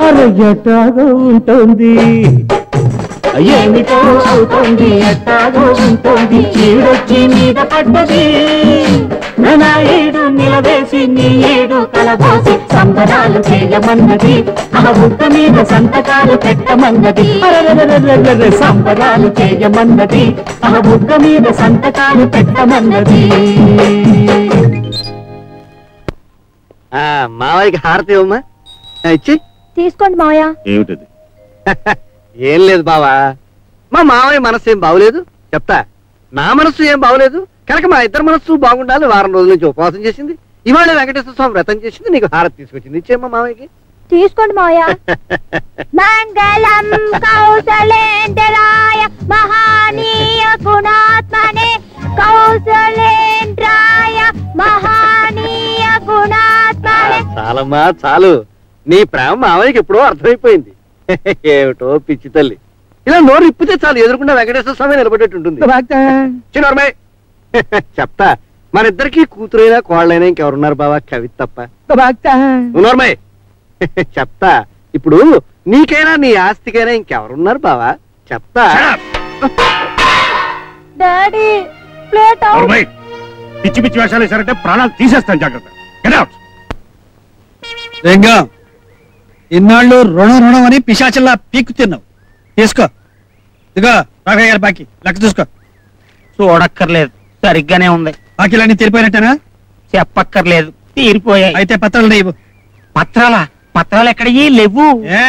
అరే ఎట్టాగో ఉంటుంది, ఏమిటో అవుతుంది, ఎట్టాగో ఉంటుంది. ఈడొచ్చి మీద పడ్డది, నా ఈడు నిలవేసి నీ ఈడు కలబోసి సంబరాలు చేయమన్నది, ఆ బుక్క మీద సంతకాలు పెట్టమన్నది. సంబరాలు చేయమన్నది, ఆ బుక్క మీద సంతకాలు పెట్టమన్నది. మావయ్యకి హారతి ఇవ్వమ్మా, ఇచ్చి తీసుకోండి మావయ్య. ఏమిటది? ఏం లేదు బావా, మా మావయ్య మనసు ఏం బాగోలేదు చెప్తా, నా మనస్సు ఏం బాగోలేదు కనుక మా ఇద్దరు మనస్సు బాగుండాలి. వారం రోజుల నుంచి ఉపవాసం చేసింది, ఇవాళ వెంకటేశ్వర స్వామి వ్రతం చేసింది, నీకు హారతి తీసుకొచ్చింది, ఇచ్చేమ్మా మావయ్యకి. తీసుకోండి మావయ్య. మంగళం కౌసలేంద్రాయ మహానీయ గుణాత్మనే, కౌసలేంద్రాయ మహానీయ గుణాత్మనే. చాలమ్మా చాలు, నీ ప్రేమ మామయ్యకి ఎప్పుడో అర్థమైపోయింది. ఏమిటో పిచ్చి తల్లి, ఇలా నోరు ఇప్పితే చాలు ఎదురుకుండా వెంకటేశ్వర స్వామి నిలబడేట్టుంటుంది. చిన్నోర్మే చెప్తా, మన ఇద్దరికి కూతురైనా కోళ్ళైనా ఇంకెవరున్నారు బావా? కవి తప్ప. నోర్మే చెప్తా, ఇప్పుడు నీకైనా నీ ఆస్తికైనా ఇంకెవరున్నారు బావా? చెప్తా. డాడీ ప్లేట్ పిచ్చి పిచ్చి వేషాలు వేసారంటే ప్రాణాలు తీసేస్తాను, జాగ్రత్త. లింగం, ఇన్నాళ్ళు రుణం అని పిశాచల్లా పీక్కు తిన్నావు. తీసుకో, ఇదిగో రాఘయ్య గారి బాకీ లెక్క చూసుకో. చూడక్కర్లేదు, సరిగ్గానే ఉంది. బాకీలన్నీ తీరిపోయినట్టేనా? చెప్పక్కర్లేదు, తీరిపోయాయి. అయితే పత్రాలు లేవు. పత్రాలా? పత్రాలు ఎక్కడయ్యి? లేవు. ఏ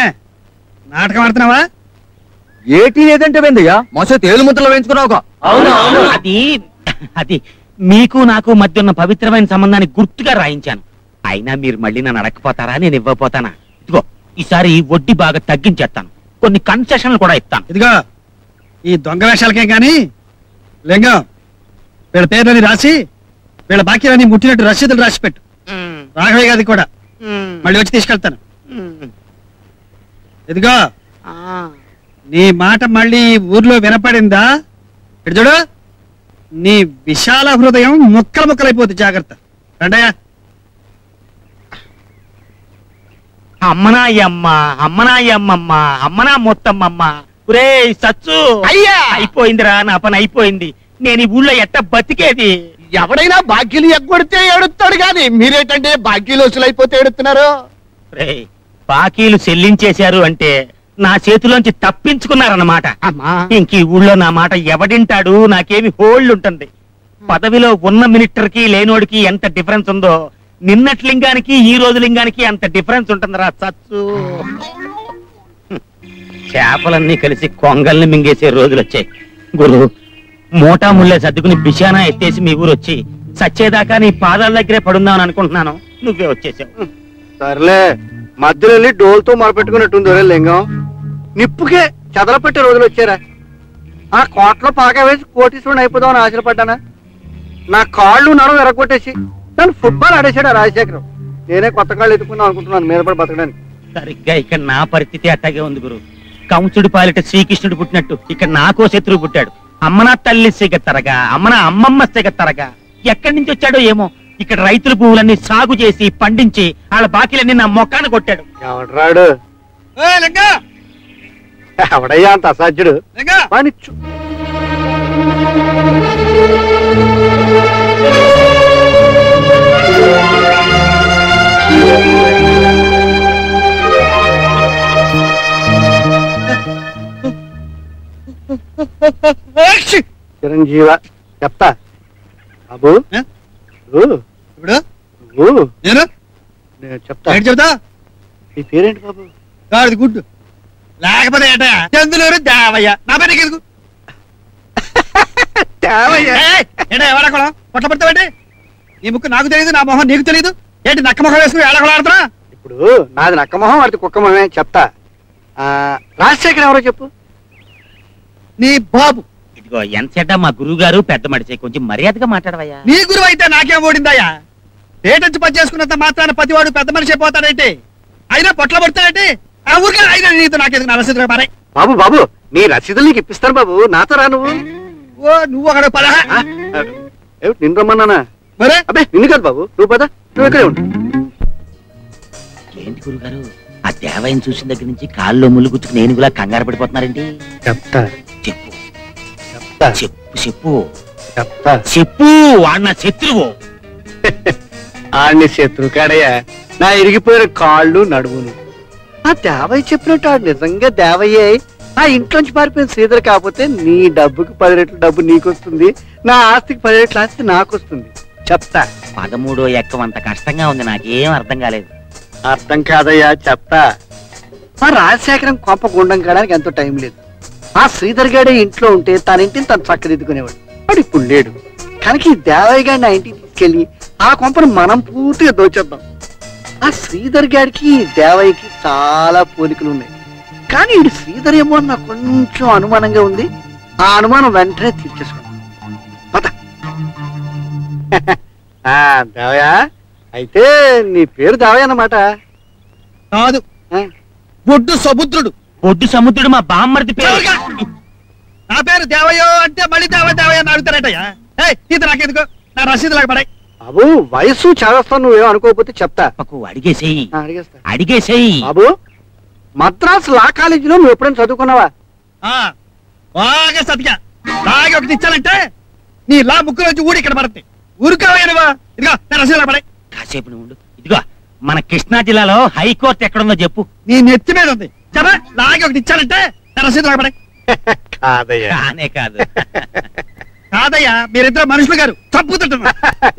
నాటకం ఆడుతున్నావా? ఏటీ లేదంటే వెందయ్యా మసే తేలు ముద్రలు వేయించుకున్నావు. అది అది మీకు నాకు మధ్య ఉన్న పవిత్రమైన సంబంధాన్ని గుర్తుగా రాయించాను. అయినా మీరు మళ్ళీ నన్ను అడగపోతారా? నేను ఇవ్వపోతానా? ఇదిగో ఈసారి వడ్డీ బాగా తగ్గించేస్తాను, కొన్ని కన్సెషన్లు కూడా ఇస్తాను. ఇదిగో ఈ దొంగ వేషాలకేం కానీ లింగం, వీళ్ళ పేర్లని రాసి వీళ్ళ బాకీలన్నీ ముట్టినట్టు రసీదులు రాసి పెట్టు. రాఘవయ్య గారి కూడా మళ్ళీ వచ్చి తీసుకెళ్తాను. ఇదిగో నీ మాట మళ్ళీ ఊర్లో వినపడిందా? ఇటు చూడు, నీ విశాల హృదయం ముక్కలు ముక్కలైపోతుంది, జాగ్రత్త. రండయ్యా. అమ్మనాయమ్మ, అమ్మనాయమ్మమ్మ, అమ్మనా మొత్తమ్మమ్మ. ఒరే సచ్చు, అయ్యా అయిపోయిందిరా, నా పని అయిపోయింది. నేను ఈ ఊళ్ళో ఎట్ట బతికేది? ఎవడైనా బాకీలు ఎగ్గొడితే ఏడుస్తాడు గాని మీరేటంటే బాకీలు వసూలైపోతే ఏడుతున్నారు. రే, బాకీలు చెల్లించేశారు అంటే నా చేతిలోంచి తప్పించుకున్నారన్నమాట. ఇంక ఈ ఊళ్ళో నా మాట ఎవడింటాడు? నాకేమి హోల్డ్ ఉంటుంది. పదవిలో ఉన్న మినిస్టర్కి లేనోడికి ఎంత డిఫరెన్స్ ఉందో, నిన్నటి లింగానికి ఈ రోజు లింగానికి అంత డిఫరెన్స్ ఉంటుందిరా సచ్చు. చేపలన్నీ కలిసి కొంగల్ని మింగేసే రోజులు వచ్చాయి. గురు, మోటా ముళ్ళే సర్దుకుని బిషానా ఎత్తేసి మీ ఊరు వచ్చి సచ్చేదాకా నీ పాదాల దగ్గరే పడుందామని అనుకుంటున్నాను. నువ్వే వచ్చేసావు. సర్లే, మధ్యలో వెళ్ళి డోల్తో మొరపెట్టుకున్నట్టుంది ఒరే లింగం. నిప్పుకే చెదలపెట్టే రోజులు వచ్చారా? ఆ కోట్లో పాక వేసి కోటీశ్వరుని అయిపోదామని ఆశపడ్డానా? నా కాళ్ళు నడవ ఎరగొట్టేసి నన్ను ఫుట్బాల్ ఆడేసాడు ఆ రాజశేఖరం. నేనే కొత్త కాళ్ళు ఎత్తుకుందాం అనుకుంటున్నాను మీద పడి బతకడానికి. సరిగ్గా ఇక్కడ నా పరిస్థితి అట్టాగే ఉంది గురు. కంసుడి పాలిట శ్రీకృష్ణుడు పుట్టినట్టు ఇక్కడ నాకో శత్రువు పుట్టాడు. అమ్మనా తల్లి సిగత్తరగా, అమ్మనా అమ్మమ్మ సిగత్తరగా. ఎక్కడి నుంచి వచ్చాడో ఏమో. ఇక్కడ రైతుల పువ్వులన్నీ సాగు చేసి పండించి వాళ్ళ బాకీలన్నీ నా మొక్కాన కొట్టాడు. ఎవడ్రాడు? ఎవడయ్యా అంత అసాధ్యుడు? చిరంజీవ చెప్తా బాబు. ఇప్పుడు నేను చెప్తా. చెప్తా. నీ పేరేంటి బాబు? గాడిది గుడ్డు, లేకపోతే ఏట చందులూరు దేవయ్య. నా పేరు ఎందుకు ఎవడకళం పొట్ల పడతావంటే? నీ ముక్కు నాకు తెలియదు, నా మొహం నీకు తెలియదు ఏంటి? నక్క మొహం వేసుకుని ఏడకళ ఆడుతున్నా? ఇప్పుడు నాది నక్క మొహం, వాడిది కుక్క మొహమే. చెప్తా. రాజశేఖర్ ఎవరో చెప్పు. నీ బాబు. ఇదిగో ఎంతసేట మా గురువు గారు పెద్ద మడిచే, కొంచెం మర్యాదగా మాట్లాడవయ్యా. నీ గురువు అయితే నాకేం ఓడిందయ్యా? పేటొచ్చి పని చేసుకున్నంత మాత్రాన ప్రతివాడు పెద్ద మనిషి అయిపోతాడంటే, అయినా పొట్ల పడతాడంటే ఆ ఊరికే అయినా నీతో నాకెందుకు నా రసీదులు మారే? బాబు బాబు, నీ రసీదులు నీకు ఇప్పిస్తాను బాబు, నాతో రా. నువ్వు నువ్వు అక్కడ పద. ఏమిటి నిన్ను రమ్మన్నానా? మరే అబ్బే నిన్ను కాదు బాబు, నువ్వు పద, నువ్వు ఇక్కడే ఉండు. ఏంటి గురుగారు, ఆ దేవయ్యను చూసిన దగ్గర నుంచి కాల్లో ముళ్ళు గుచ్చుకుని ఏనుగులా కంగారు పడిపోతున్నారేంటి? చెప్తా. చెప్పు చెప్తా. చెప్పు చెప్పు చెప్తా. చెప్పు. వాడు నా శత్రువు. ఆడిని శత్రు కాడయ్యా, నా ఇరిగిపోయిన కాళ్ళు నడువును. ఆ దేవయ్య చెప్పినట్టు ఆడు నిజంగా దేవయ్యే. ఆ ఇంట్లోంచి పారిపోయిన శ్రీధర్ కాకపోతే నీ డబ్బుకి 10 రెట్లు డబ్బు నీకొస్తుంది, నా ఆస్తికి 10 రెట్ల ఆస్తి నాకొస్తుంది. చెప్తా. 13 ఎక్కం అంత కష్టంగా ఉంది, నాకేం అర్థం కాలేదు. అర్థం కాదయ్యా, చెప్తా. ఆ రాజశేఖరం కొంప గుండం కాడానికి ఎంతో టైం లేదు. ఆ శ్రీధర్ గాడే ఇంట్లో ఉంటే తన ఇంటిని తను చక్కదిద్దుకునేవాడు. వాడు ఇప్పుడు లేడు కనుక ఈ దేవయ్య గారిని నా ఇంటికి తీసుకెళ్లి ఆ కొంపను మనం పూర్తిగా దోచేద్దాం. ఆ శ్రీధర్ గారికి దేవయ్యకి చాలా పోలికలు ఉన్నాయి. కానీ ఇది శ్రీధర్ ఏమో నాకు కొంచెం అనుమానంగా ఉంది. ఆ అనుమానం వెంటనే తీర్చేసుకోండి. పద. దేవయ్య అయితే నీ పేరు దేవయ్య అన్నమాట. కాదు, బొడ్డు సముద్రుడు. బొడ్డు సముద్రుడు మా బామ్మర్ది పేరు. నా పేరు దేవయ్యో అంటే మళ్ళీ దేవయ్య అని అడుగుతారటయ్యా. ఇది నాకెందుకు, నా రసీదు లాగా పడాయి. బాబు వయసు చేస్తాను, నువ్వేం అనుకోకపోతే చెప్తా. అడిగేసేయి అడిగేస్తా. అడిగేసేయి. బాబు మద్రాసు లా కాలేజీలో నువ్వు ఎప్పుడైనా చదువుకున్నావా? బాగా సతిగా బాగా ఒకటి ఇచ్చానంటే నీ లా ముక్కులోంచి ఊడి ఇక్కడ పడుతుంది. ఊరుకోవా ఇదిగో నా రసీదు లాగా పడాయి. కాసేపు నువ్వు ఉండు. ఇదిగో మన కృష్ణా జిల్లాలో హైకోర్టు ఎక్కడుందో చెప్పు. నీ నెత్తి మీద ఉంది. చెప్పా లాగే ఒకటి ఇచ్చానంటే నా రసీదు లాగా పడాయి. కానే కాదు. కాదయ్యా, మీరిద్దరు మనుషులు గారు చంపుతుంటున్నా.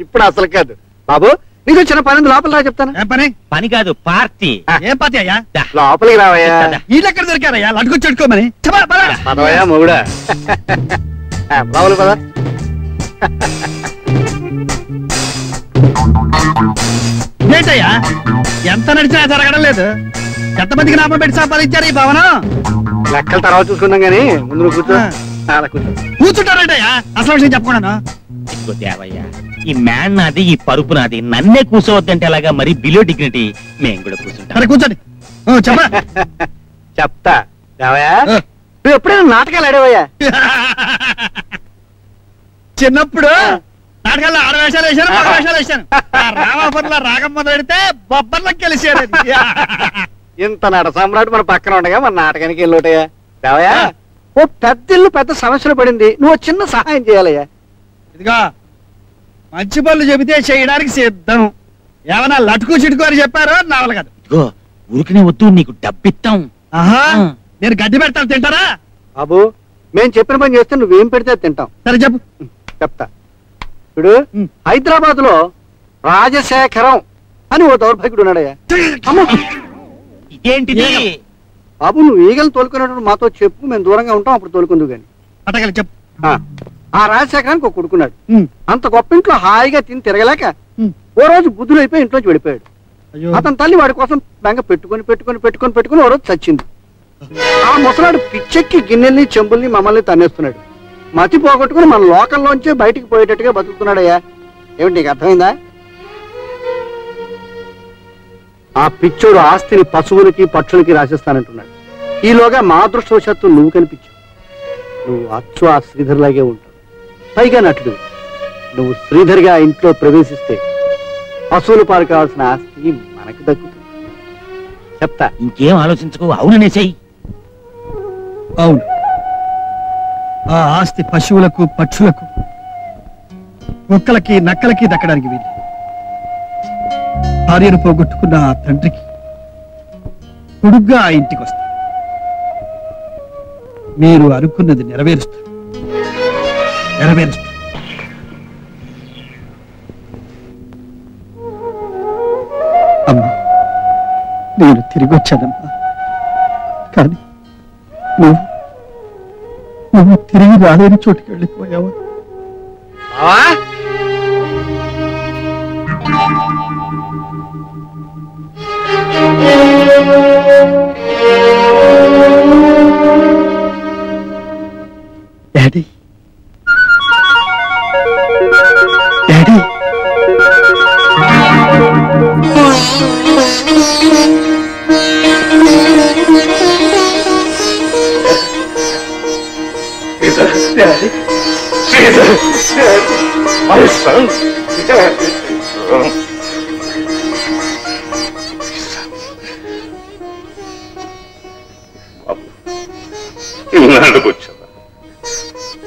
ఇప్పుడు అసలు కాదు బాబు, నీకు చిన్న పని లోపల రా చెప్తాను. ఏం పని? పని కాదు, పార్టీ. ఏం పార్టీ అయ్యా? లోపలికి రావయ్యా. వీళ్ళు ఎక్కడ దొరికారయ్యా? లడ్డుకొచ్చి చెడుకోమని పదవయ్యా మొగుడా. లోపలికి పద. ఏంటయ్యా ఎంత నడిచినా జరగడం లేదు. ఎంతమందికి నామం పెట్టి సంపాదించారు ఈ భవనం? లెక్కల తర్వాత చూసుకుందాం గానీ ముందు నువ్వు కూర్చో. కూర్చుంటారంటయ్యా, అసలు విషయం చెప్పకుండా. ఇదిగో దేవయ్య, ఈ మ్యాన్ నాది, ఈ పరుపు నాది. నన్నే కూర్చోవద్దంటే అలాగా, మరి బిలో డిగ్నిటీ మేము కూడా కూర్చుంటాం. కూర్చోండి. చెప్తా దేవయ్యా, నువ్వు ఎప్పుడైనా నాటకాలు ఆడేవయ్యా? చిన్నప్పుడు నాటకాల్లో ఆడవేషాలు వేశాను, మగ వేషాలు వేశాను. రామాపురంలో రాగం మొదలెడితే బొబ్బర్లకు కలిసారు. ఇంత నట సామ్రాట్ మన పక్కన ఉండగా మన నాటకానికి వెళ్ళోటయ్యా. దేవయ్యా, ఓ పెద్ద ఇల్లు పెద్ద సమస్యలు పడింది, నువ్వు చిన్న సహాయం చేయాలయ్యా. ఇదిగా మంచి పనులు చెబితే చేయడానికి సిద్ధం. ఏమన్నా లటుకు చిటుకు అని చెప్పారో నా వల్ల కాదు. ఇదిగో ఊరికనే వద్దు, నీకు డబ్బిస్తాం. ఆహా, నేను గడ్డి పెడతాను, తింటారా? బాబు మేము చెప్పిన పని చేస్తే నువ్వేం పెడితే తింటాం. సరే చెప్పు. చెప్తా. ఇప్పుడు హైదరాబాద్ లో రాజశేఖరం అని ఓ దౌర్భాగ్యుడు ఉన్నాడయ్యా. ఇదేంటిది? బాబు నువ్వు ఈగలు తోలుకునేటప్పుడు మాతో చెప్పు, మేము దూరంగా ఉంటాం, అప్పుడు తోలుకుందు గాని. అటగలి చెప్పు. ఆ రాజశేఖరానికి ఒక కొడుకున్నాడు. అంత గొప్ప ఇంట్లో హాయిగా తిని తిరగలేక ఓ రోజు బుద్ధులు అయిపోయి ఇంట్లోంచి వెళ్ళిపోయాడు. అతని తల్లి వాడి కోసం బెంగ పెట్టుకుని ఓ రోజు చచ్చింది. ఆ ముసలాడు పిచ్చెక్కి గిన్నెల్ని చెంబుల్ని మమ్మల్ని తన్నేస్తున్నాడు. మతి పోగొట్టుకుని మన లోకల్లోంచే బయటికి పోయేటట్టుగా బతుకుతున్నాడయ్యా. ఏమిటి నీకు అర్థమైందా? ఆ పిచ్చోడు ఆస్తిని పశువులకి పక్షులకి రాసిస్తానంటున్నాడు. ఈలోగా మా అదృష్టవశాత్తు నువ్వు కనిపించావు. నువ్వు అచ్చు ఆ శ్రీధర్లాగే ఉంటావు, పైగా నటుడు. నువ్వు శ్రీధర్గా ఇంట్లో ప్రవేశిస్తే పశువులు పాలు కావాల్సిన ఆస్తి మనకు దక్కుతుంది. చెప్తా. ఇంకేం ఆలోచించుకో, అవును నేసేయి. అవును, ఆ ఆస్తి పశువులకు పక్షులకు కుక్కలకి నక్కలకి దక్కడానికి వీలు. భార్యను పోగొట్టుకున్న ఆ తండ్రికి కొడుగ్గా ఆ ఇంటికి వస్తా. మీరు అనుకున్నది నెరవేరుస్తా. అమ్మా, నేను తిరిగి వచ్చానమ్మా. కానీ నువ్వు తిరిగి రాలేని చోటుకి వెళ్ళిపోయావా? డాడీ, డాడీ, ఇన్నాళ్ళకు వచ్చావా?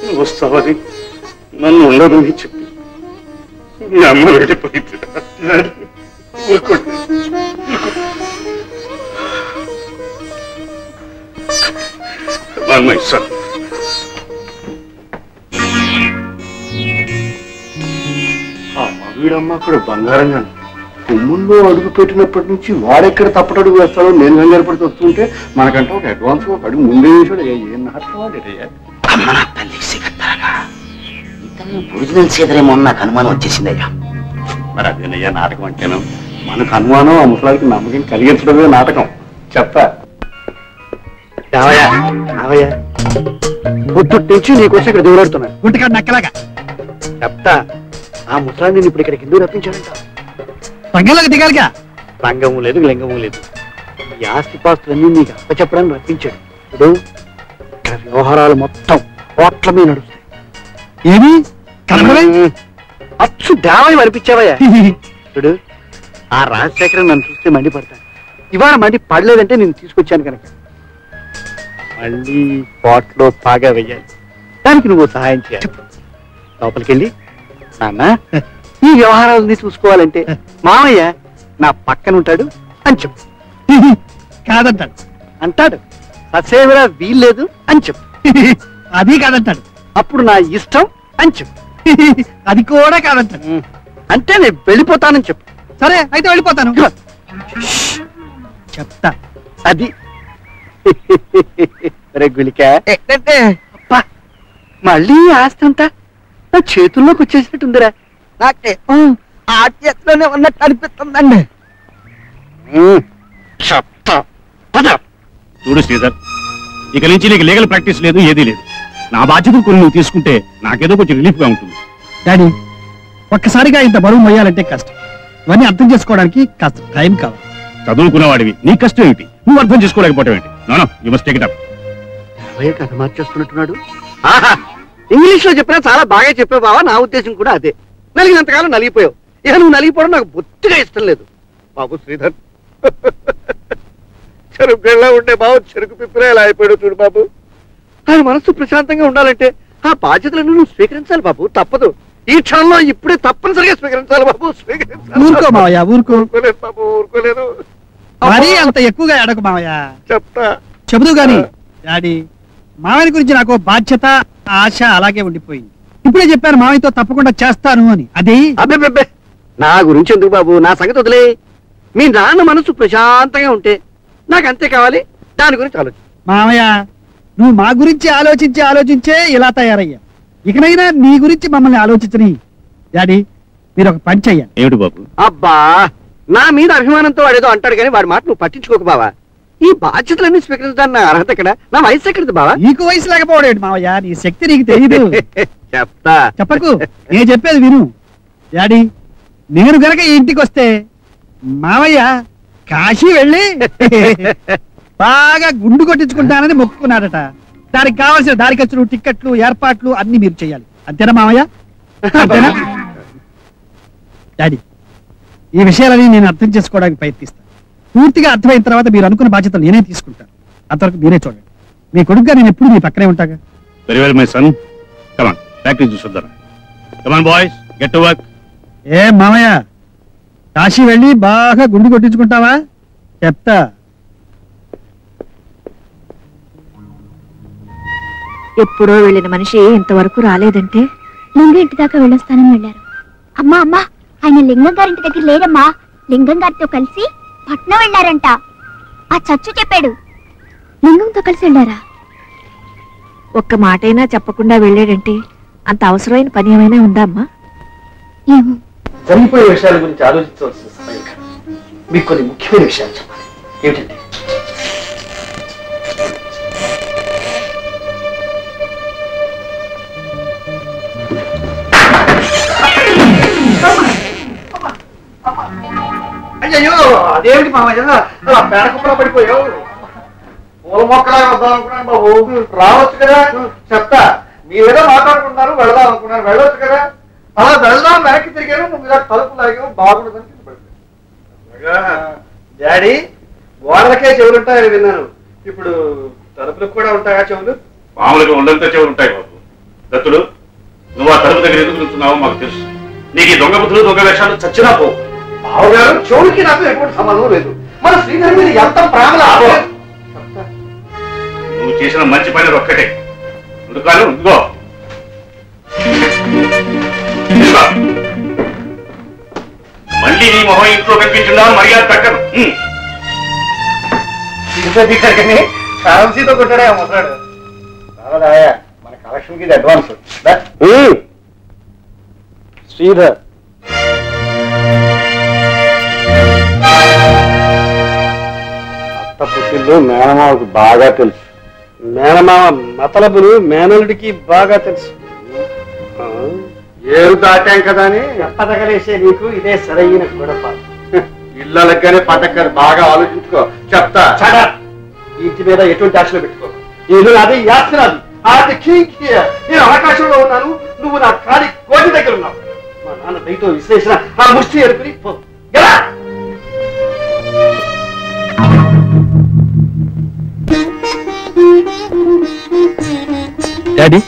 నువ్వు వస్తావని నన్ను ఉండదని చెప్పి మీ అమ్మ వెళ్ళిపోయింది. వీడమ్మ అక్కడ బంగారంగా కొమ్ముల్లో అడుగు పెట్టినప్పటి నుంచి వాడెక్కడ తప్పటడుగు వేస్తాడో నేను కంగారు పడితే వస్తుంటే మనకంటే ఒక అడ్వాన్స్ ఒక అడుగు ముందే వేసాడు. ఏం నాటకం వాడేటయ్యా? ఒరిజినల్ సీదరేమో నాకు అనుమానం వచ్చేసిందయ్యా. మరి అదేనయ్యా నాటకం అంటేను. మనకు అనుమానం, ఆ ముసలాడికి నమ్మకం కలిగించడమే నాటకం. చెప్తా. పొద్దుటి నుంచి నీకోసం ఇక్కడ దూరాడుతున్నాను. గుంటకాడు నక్కలాగా. చెప్తా. ఆ ముసలాన్ని నేను ఇప్పుడు ఇక్కడికి ఎందుకు రప్పించాడంట? రంగంలోకి దిగాలిగా. రంగము లేదు, లింగము లేదు. ఈ ఆస్తిపాస్తులన్నీ నీకు అప్పచెప్పడానికి రప్పించాడు. ఇప్పుడు ఇక్కడ వ్యవహారాలు మొత్తం కోట్ల మీద నడుస్తాయి. ఏమి అచ్చు దేవాయి వరిపించావయ్యా. ఇప్పుడు ఆ రాజశేఖరం నన్ను చూస్తే మండిపడతాను. ఇవాళ మండి పడలేదంటే నేను తీసుకొచ్చాను కనుక మళ్ళీ కోట్లో బాగా వెయ్యాలి. దానికి నువ్వు సహాయం చేయాలి. లోపలికెళ్ళి నాన్న ఈ వ్యవహారాలని చూసుకోవాలంటే మామయ్య నా పక్కన ఉంటాడు అని చెప్పు. కాదంటాడు. అంటాడు. ససేవరా వీల్లేదు అని చెప్పు. అది కాదంటాడు. అప్పుడు నా ఇష్టం అని చెప్పు. అది కూడా కాదంటాడు. అంటే నేను వెళ్ళిపోతానని చెప్పు. సరే అయితే వెళ్ళిపోతాను చెప్తా. అది రెగ్గులిక మళ్ళీ ఆస్తి అంతా నా చేతుల్లోకి వచ్చేసినట్టుందిరా. నాకే ఆ చేతిలోనే ఉన్నట్టు అనిపిస్తుందండి. చెప్తా చూడు శ్రీధర్, ఇక నుంచి నీకు లీగల్ ప్రాక్టీస్ లేదు, ఏదీ లేదు. నా బాధ్యతలు కొన్ని నువ్వు తీసుకుంటే నాకేదో కొంచెం రిలీఫ్ గా ఉంటుంది. డాడీ, ఒక్కసారిగా ఇంత బరువు మొయ్యాలంటే కష్టం. ఇవన్నీ అర్థం చేసుకోవడానికి కాస్త టైం కావాలి. చదువుకున్నవాడివి, నీ కష్టం ఏమిటి? నువ్వు అర్థం చేసుకోలేకపోవడం ఏంటి? No you must take it up. కథ మార్చేస్తున్నట్టున్నాడు. ఇంగ్లీష్ లో చెప్పినా చాలా బాగా చెప్పావు బావా. నా ఉద్దేశం కూడా అదే. నలిగినంతకాలం నలిగిపోయావు. ఇక నువ్వు నలిగిపోవడం నాకు బొత్తిగా ఇష్టం లేదు బాబు. శ్రీధర్ చెరుకు గళ్ళ ఉండే బాబు చెరుకు పిప్పురే ఎలా అయిపోయాడు చూడు బాబు. ఆయన మనస్సు ప్రశాంతంగా ఉండాలంటే ఆ బాధ్యతలను నువ్వు స్వీకరించాలి బాబు. తప్పదు. ఈ క్షణంలో ఇప్పుడే తప్పనిసరిగా స్వీకరించాలి బాబు. ఊరుకో మావయ్య, ఊరుకో. ఊరుకోలేదు బాబు, ఊరుకోలేదు. మరీ అంత ఎక్కువగా ఎడకు మావయ్య. చెప్తా. చెబుదు గాని డాడీ, మావయ్య గురించి నాకు బాధ్యత, ఆశ అలాగే ఉండిపోయింది. ఇప్పుడే చెప్పాను మావయ్యతో తప్పకుండా చేస్తాను అని. అది అబ్బే నా గురించి ఎందుకు బాబు, నా సంగతి వదిలే. మీ నాన్న మనసు ప్రశాంతంగా ఉంటే నాకు అంతే కావాలి. దాని గురించి ఆలోచన. మావయ్య, నువ్వు మా గురించి ఆలోచించే ఇలా తయారయ్యా. ఇకనైనా నీ గురించి మమ్మల్ని ఆలోచించని. డాడీ, మీరు ఒక పని చెయ్యాలి. ఏమిటి బాబు? అబ్బా, నా మీద అభిమానంతో వాడేదో అంటాడు కానీ వాడి మాట నువ్వు పట్టించుకోకు బావా. ఈ బాధ్యతలన్నీ స్వీకరించడానికి నా అర్హత ఎక్కడ? నా వయసు ఎక్కడిది బావా? నీకు వయసు లేకపోవడం మావయ్య, నీ శక్తి నీకు తెలియదు. చెప్తా. చెప్పకు, నేను చెప్పేది విను. డాడీ, నేను గనక ఈ ఇంటికి వస్తే మావయ్య కాశీ వెళ్ళి బాగా గుండు కొట్టించుకుంటానని మొక్కుకున్నాడట. దానికి కావాల్సిన దారి ఖర్చులు, టిక్కెట్లు, ఏర్పాట్లు అన్ని మీరు చేయాలి. అంతేనా మావయ్య? అంతేనా? డాడీ, ఈ విషయాలని నేను అర్థం చేసుకోవడానికి ప్రయత్నిస్తాను. పూర్తిగా అర్థమైన తర్వాత మీరు అనుకున్న బాధ్యతలు నేనే తీసుకుంటాను. అంతవరకు మీరే చూడండి. మీ కొడుకుగా నేను ఎప్పుడు మీ పక్కనే ఉంటాగా. Very well my son, come on, practice చూద్దాం. Come on boys, get to work. ఏ మామయ్య, కాశీ వెళ్ళి బాగా గుండు కొట్టించుకుంటావా? చెప్తా. ఎప్పుడో వెళ్ళిన మనిషి ఇంతవరకు రాలేదంటే లింగం ఇంటి దాకా వెళ్ళొస్తానని వెళ్ళారు. అమ్మా అమ్మా, ఆయన లింగం గారింటి దగ్గర లేడమ్మా. లింగం గారితో కలిసి పట్నం వెళ్ళారంట. ఆ చచ్చు చెప్పాడు. లింగంతో కలిసి వెళ్ళారా? ఒక్క మాటైనా చెప్పకుండా వెళ్ళాడంటే అంత అవసరమైన పని ఏమైనా ఉందా అమ్మా? ఏమో. జరిగిపోయే విషయాల గురించి ఆలోచించవలసిన సమయం కాదు. మీకు కొన్ని ముఖ్యమైన విషయాలు చెప్పాలి. ఏమిటంటే, అయ్యో అదేమిటి మామయ్య అలా పేడకుప్పలా పడిపోయావు? పూల మొక్కలా వద్దాం అనుకున్నాను బాబు. రావచ్చు కదా. చెప్తా. మీరేదో మాట్లాడుకుంటున్నారు, వెళదాం అనుకున్నాను. వెళ్ళొచ్చు కదా. అలా వెళ్దాం వెనక్కి తిరిగాను, నువ్వు ఇలా తలుపు లాగావు. బాగుండదని డాడీ, గోడలకే చెవులుంటాయని విన్నాను. ఇప్పుడు తలుపులకు కూడా ఉంటాయా చెవులు? మామూలుగా ఉండంత చెవులు ఉంటాయి బాబు. దత్తుడు, నువ్వు ఆ తలుపు దగ్గర ఎందుకు నిల్చున్నావో మాకు తెలుసు. నీకు ఈ దొంగ బుద్ధులు, దొంగ వేషాలు చచ్చినా పో. బావగారు, చెవులకి నాకు ఎటువంటి సంబంధం లేదు. మన శ్రీధర్ మీద ఎంత ప్రేమలా. నువ్వు చేసిన మంచి పని ఒక్కటే. ఉడుకాలు ఇదిగో. మళ్ళీ నీ మొహం ఇంట్లో కనిపించిందా? మర్యాద తగ్గదు. కరెన్సీతో కొట్టాడే ముసరాడు. మన కలెక్షన్ కి అడ్వాన్స్. శ్రీధర్, అత్త పుట్టిల్లు మేనమావకు బాగా తెలుసు. మేనమావ మతలబులు మేనలుడికి బాగా తెలుసు. ఏరు దాటాం కదా అని ఎప్పదగలేసే నీకు ఇదే సరైన గొడవ. ఇళ్ళగానే పట్టక్కర్ బాగా ఆలోచించుకో చెప్తా ఇంటి మీద ఎటువంటి ఆశలు పెట్టుకో ఇది అది యాత్ర నేను ఆకాశంలో ఉన్నాను నువ్వు నా కాలి కోటి దగ్గర ఉన్నావు మా నాన్న దయతో విశ్లేషణ ఆ ముష్టి ఎరుకుని పో ఎలా డాడీ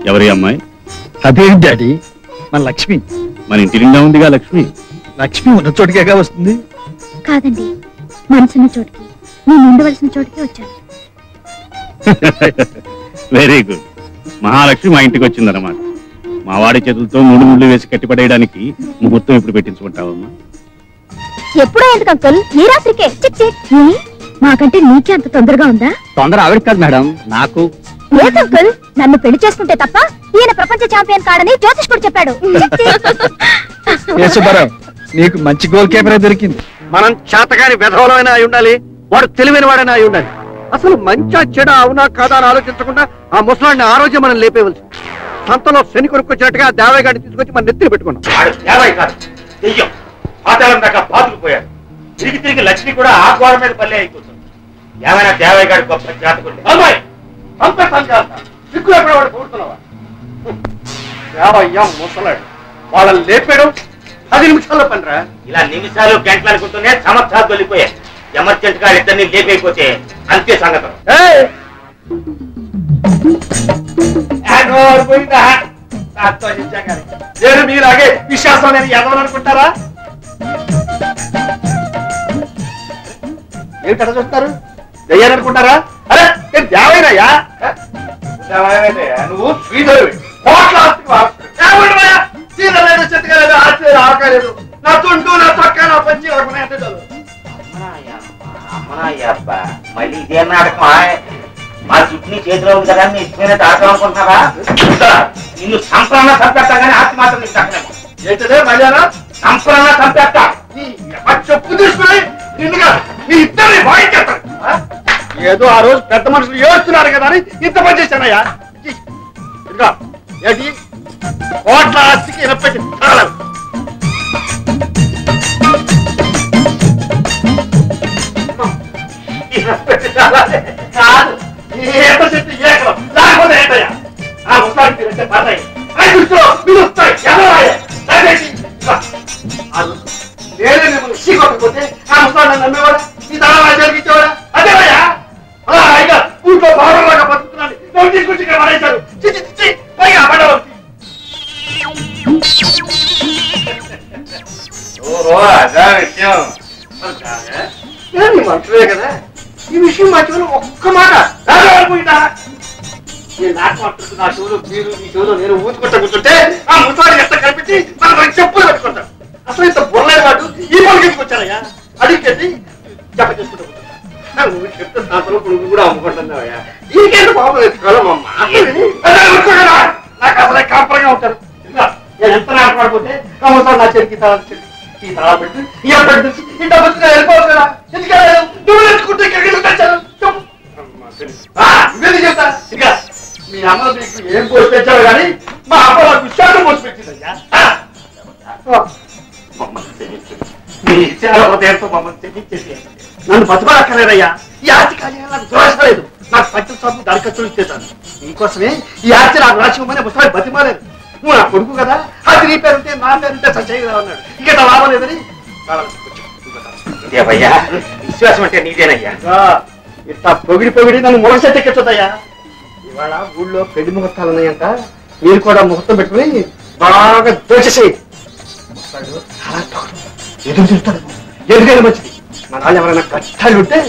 ఎవరి అమ్మాయి? అదేంటి డాడీ మన లక్ష్మి. మన ఇంటి నిండా ఉందిగా లక్ష్మి. లక్ష్మి ఉన్న చోటికేగా వస్తుంది. కాదండి, మనసున్న చోటికి నేను ఉండవలసిన చోటికి వచ్చాను. Very good. మహాలక్ష్మి మా ఇంటికి వచ్చిందన్నమాట. మా వాడి చేతులతో ముళ్ళు వేసి కట్టిపడేయడానికి ముహూర్తం ఇప్పుడు పెట్టించుకుంటావమ్మా. ఎప్పుడో ఎందుకు అంకుల్, ఈ రాత్రికే? మాకంటే నీకే అంత తొందరగా ఉందా? తొందర ఆవిడ కాదు మేడం, నాకు. లేదు అంకుల్, నన్ను పెళ్లి చేసుకుంటే తప్ప ఈయన ప్రపంచ ఛాంపియన్ కాడని జ్యోతిష్కుడు చెప్పాడు. సుబ్బారావు, నీకు మంచి గోల్ కెమెరా దొరికింది. మనం చేతగాని విధవలమైనా అయి ఉండాలి, వాడు తెలివైన వాడైనా అయి ఉండాలి. అసలు మంచా చెడ అవునా కాదా అని ఆలోచించకుండా ఆ ముసలాడిని ఆ రోజే మనం లేపేవలసి. సంతలో శని కొనుక్కొచ్చినట్టుగా దేవయ్య గారిని తీసుకొచ్చి మన నెత్తిని పెట్టుకున్నాం. దేవయ్య కాదు, దెయ్యం. పాతాళం దాకా పాతుకుపోయాడు. తిరిగి తిరిగి లక్ష్మి కూడా ఆ గోడ మీద పల్లె అయిపోతుంది. ఏమైనా దేవయ్య గారి గొప్ప జాతకుడు. అమ్మాయి సిక్కులు ఎక్కడ వాడు పోతున్నావా? దేవయ్య ముసలాడు, వాళ్ళని లేపేయడం 10 నిమిషాల్లో పనిరా. ఇలా నిమిషాలు గంటలు అనుకుంటూనే సంవత్సరాలు తొలిపోయాయి. ఎమర్జెంట్ గా ఇద్దరిని లేపైపోతే అంతే సంగతం. నేను మీలాగే విశ్వాసం నేను ఎదవనుకుంటారా? ఏమిటి అలా చూస్తారు? దయ్యాలనుకుంటారా? అరే నేను దేవయ్యనయ్యా. నువ్వు శ్రీధరువి, కోట్ల ఆవకాలేదు. నా తుంటూ నా చొక్కా నా పంచి అమ్మా మళ్ళీ ఇదే నాటకమా? మా చుట్టూ చేతిలో ఉంది కదా, మీ ఇష్టమైన ఆటం అనుకుంటున్నారా? నిన్ను సంప్రణ చంపేస్తా కానీ ఆస్తి మాత్రం నీకు తగ్గలేము. ఏంటదే మళ్ళా సంప్రణ చంపేస్తా. చెప్పు తీసుకుని నిన్నుగా నీ ఇద్దరిని వాయించేస్తాను. ఏదో ఆ రోజు పెద్ద మనుషులు ఏడుస్తున్నారు కదా అని ఇంత పని చేశానయ్యా. ఇంకా ఏంటి కోట్ల ఆస్తికి ఇనపెట్టి కాదు ఈత చెట్టు ఏకరం లేకపోతే ఏంటయ్యా? ఆ ముసాడి తిరిగితే పడతాయి. మీరు వస్తాయి నేనే మిమ్మల్ని చీకొట్టకపోతే ఆ ముసాడి నమ్మేవాడా? ఈ తల జరిగించేవాడా? అదేవయ్యా అయిగా ఊళ్ళో భావంలాగా బతుకుతున్నాను. నువ్వు తీసుకొచ్చి ఇక్కడ పడేశారు. చిచ్చి పైగా పడవచ్చు. మంచివే కదా ఈ విషయం మర్చిపోయిన ఒక్క మాట రాకపోయిందా? నేను నాకు మాట్లాడుతూ నా చెవులు మీరు ఈ చెవులో నేను ఊదుకుంటా కూర్చుంటే ఆ ముసాడి ఎంత కల్పించి మన చెప్పులు పెట్టుకుంటాను. అసలు ఇంత బుర్రలేని వాడు ఈ పనికి వచ్చానయ్యా. అడిగి జప చేసుకుంటా నువ్వు చెప్తే దాంట్లో నువ్వు కూడా అమ్ముకుంటున్నావయ్యా. నీకేంటి బాబు ఎత్తుకోవాలమ్మా? నాకు అసలే కాపరంగా ఉంటాను. నేను ఎంత నాటపడిపోతే ఆ ముసాడి నా చెరికి ఈ తలా పెట్టి ఈ పెట్టి ఇంత బతుగా వెళ్ళిపోవచ్చు కదా. ఎందుకంటే నువ్వు నేర్చుకుంటే ఇక్కడికి తెచ్చాను ఇవన్నీ చెప్తా. ఇంకా మీ అమ్మ మీకు ఏం పోసి తెచ్చావు కానీ మా అమ్మ నాకు విషయాలు పోసి పెట్టిందయ్యా. నన్ను బతుకోక్కర్లేదయ్యా. ఈ ఆర్చి కానీ నాకు దోషలేదు. నాకు పచ్చిన సబ్బు దాని ఖర్చులు ఇచ్చేసాను. నీకోసమే ఈ ఆర్చి నాకు రాసిమని ముసలి బతిమాలేదు. నువ్వు నా కొడుకు కదా, అది నీ పేరుంటే నా పేరుంటే సత్యగా ఉన్నాడు. ఇంకేట లాభం లేదని విశ్వాసం అంటే నీదేనయ్యా. ఇట్లా పొగిడి నన్ను మురసెట్ ఎక్కించదయ్యా. ఇవాళ ఊళ్ళో పెళ్లి ముహూర్తాలు ఉన్నాయంట. మీరు కూడా ముహూర్తం పెట్టుకుని బాగా దోచేసేయి. ఎదురు చూస్తాడు. ఎదుగైనా మంచిది. మన వాళ్ళు ఎవరైనా కష్టాలు ఉంటే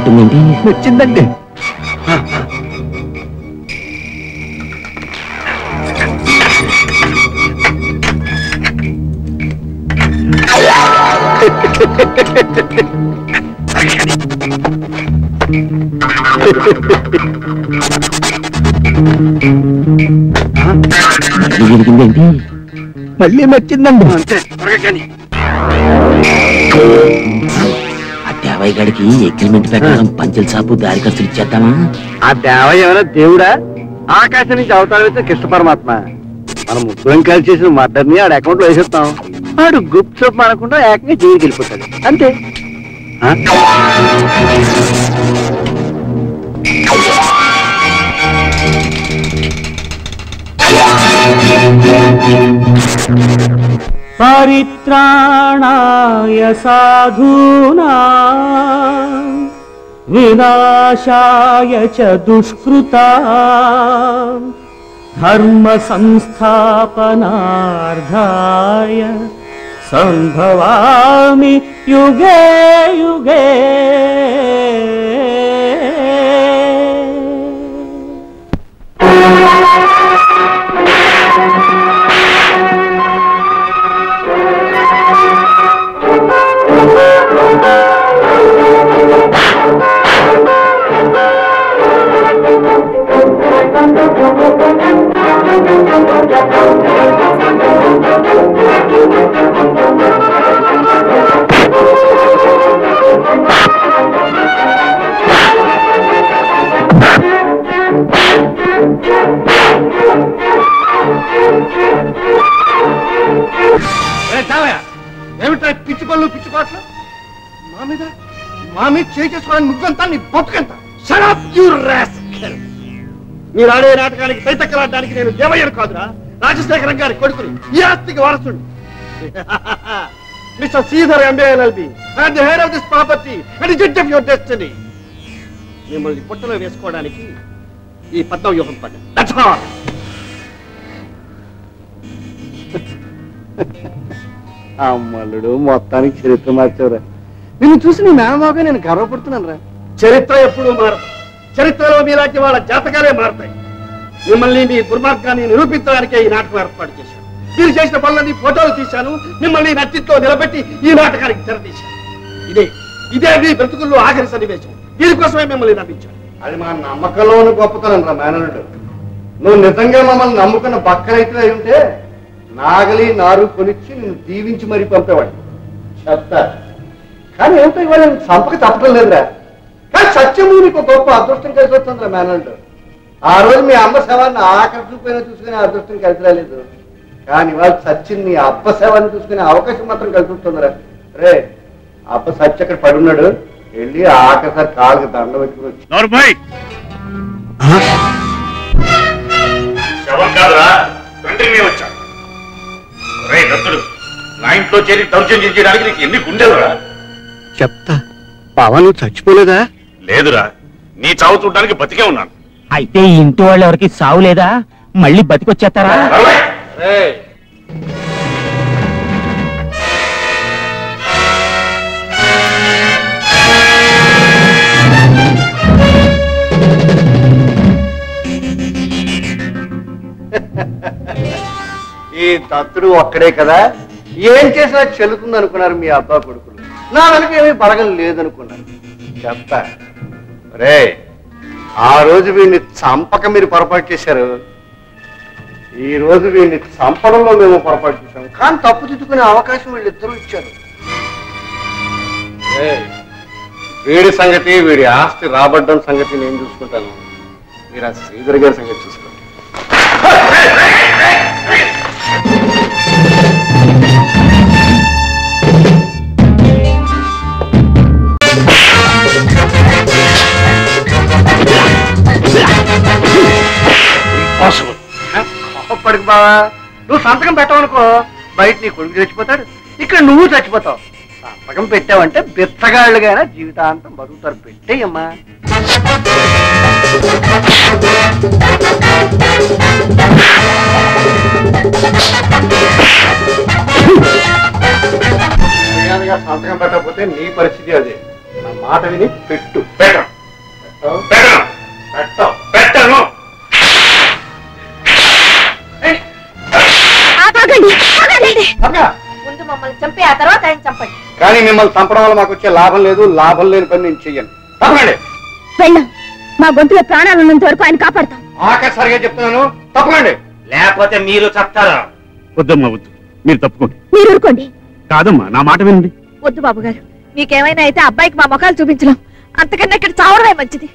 నచ్చినట్టుందేంటి? వచ్చిందండి. జరిగిందేంటి? మళ్ళీ నచ్చిందండి. అంతే, త్వరగా కానీ. ఆ దేవయ్య గడికి అగ్రిమెంట్ ప్రకారం పంచల్ సాపు దారి ఖర్చులు ఇచ్చేద్దామా? ఆ దేవయ్య ఏమైనా దేవుడా? ఆకాశం నుంచి అవతారం అయితే కృష్ణ పరమాత్మ. మనం ముగ్గురం కలిసి చేసిన మర్డర్ని ఆడ అకౌంట్ లో వేసేస్తాం. ఆడు గుప్ సోప్ అనకుండా ఏకంగా జైలుకి వెళ్ళిపోతాడు అంతే. పరిత్రాణాయ సాధూనాం వినాశాయ చ దుష్కృతాం ధర్మ సంస్థాపనార్థాయ సంభవామి యుగే యుగే. ఏమిటా పిచ్చి పనులు పిచ్చి పాటలు? మా మీద చేయి చేసుకోవడానికి ముగ్గంతా నీ బతుకంత. మీరు ఆడే నాటకానికి తైతక్కలాడడానికి నేను దేవయ్యను కాదురా, రాజశేఖరం గారి కొడుకుని, ఈ ఆస్తికి వారసుడు. Mister Sridhar MBA LLB and the head of this property and the judge of your destiny. మిమ్మల్ని పుట్టలో వేసుకోవడానికి ఈ పద్మ వ్యూహం పడ్డాను. That's all. అమ్మలుడు మొత్తానికి చరిత్ర మార్చావురా. నిన్ను చూసి నీ మేనమాగా నేను గర్వపడుతున్నాను రా. చరిత్ర ఎప్పుడూ మారదు. చరిత్రలో మీలాంటి వాళ్ళ జాతకాలే మారుతాయి. మిమ్మల్ని మీ దుర్మార్గాన్ని నిరూపించడానికే ఈ నాటకం ఏర్పాటు చేశాను. మీరు చేసిన పనులన్నీ ఫోటోలు తీశాను. మిమ్మల్ని నట్టితో నిలబెట్టి ఈ నాటకానికి తెరతీశాను. ఇదే మీ బ్రతుకుల్లో ఆఖరి సన్నివేశం. దీనికోసమే మిమ్మల్ని నమ్మించాను. అది మా నమ్మకంలోని గొప్పతనం రా మేనలుడు. నువ్వు నిజంగా మమ్మల్ని నమ్ముకున్న బక్కరైతే అయి ఉంటే నాగలి నారు కొనిచ్చి నేను దీవించి మరీ పంపేవాడు. చెప్తా. కానీ ఏంటో ఇవాళ సంపక తప్పడం లేదురా. కానీ సత్యము నీకు గొప్ప అదృష్టం కలిసి వస్తుందిరా మేనల్డ్. ఆ రోజు మీ అమ్మ శవాన్ని ఆఖరి చూపైనా చూసుకునే అదృష్టం కలిసి రాలేదు. కానీ వాళ్ళు సత్యం నీ అబ్బ శవాన్ని చూసుకునే అవకాశం మాత్రం కలిసి వస్తుందిరా. రే అబ్బ సత్య అక్కడ పడున్నాడు, వెళ్ళి ఆఖరిసారి కాళ్ళకి దండ పెట్టుకుని వచ్చి నా ఇంట్లో చేరి దౌర్జన్యం చేయడానికి నీకు ఎన్ని గుండెలురా? చెప్తా. బావా నువ్వు చచ్చిపోలేదా? లేదురా, నీ చావు చూడడానికి బతికే ఉన్నాను. అయితే ఈ ఇంటి వాళ్ళు ఎవరికి సావు లేదా? మళ్ళీ బతికొచ్చేస్తారా? ఈ దత్తుడు ఒక్కడే కదా, ఏం చేసినా చెల్లుతుంది అనుకున్నారు మీ అబ్బా కొడుకులు. నా వెనక ఏమీ బలగం లేదనుకున్నారు. చెప్తా. రే ఆ రోజు వీడిని చంపక మీరు పొరపాటు చేశారు. ఈ రోజు వీడిని చంపడంలో మేము పొరపాటు చేశాము. కానీ తప్పు దిద్దుకునే అవకాశం వీళ్ళిద్దరూ ఇచ్చారు. వీడి సంగతి, వీడి ఆస్తి రాబడ్డం సంగతి నేను చూసుకుంటాను. మీరు ఆ శ్రీధర్ గారి సంగతి చూసుకోండి. కోపడికి బావా, నువ్వు సంతకం పెట్టవనుకో బయట నీ కొడుకు చచ్చిపోతాడు, ఇక్కడ నువ్వు చచ్చిపోతావు. సంతకం పెట్టావంటే బిచ్చగాళ్ళుగా జీవితాంతం బతుకుతారు. పెట్టేయమ్మా. సంతకం పెట్టకపోతే నీ పరిస్థితి అదే. నా మాట మాట విని పెట్టు. ముందు మమ్మల్ని చంపి ఆ తర్వాత ఆయన చంపండి. కానీ మిమ్మల్ని చంపడం వల్ల మాకు వచ్చే లాభం లేదు. లాభం లేని పని నేను చెయ్యను. తప్పకండి. వెళ్ళాం. మా గొంతులో ప్రాణాలు ఉన్నంత వరకు ఆయన కాపాడతాం. ఆఖరిసారిగా చెప్తున్నాను, తప్పకండి. లేకపోతే మీరు చెప్తారా? వద్దమ్మా వద్దు, మీరు తప్పుకోండి. మీరు ఊరుకోండి. కాదమ్మా, నా మాట వినండి. వద్దు బాబు గారు, మీకేమైనా అయితే అబ్బాయికి మా ముఖాలు చూపించలేం. అంతకన్నా ఇక్కడ చావడమే మంచిది.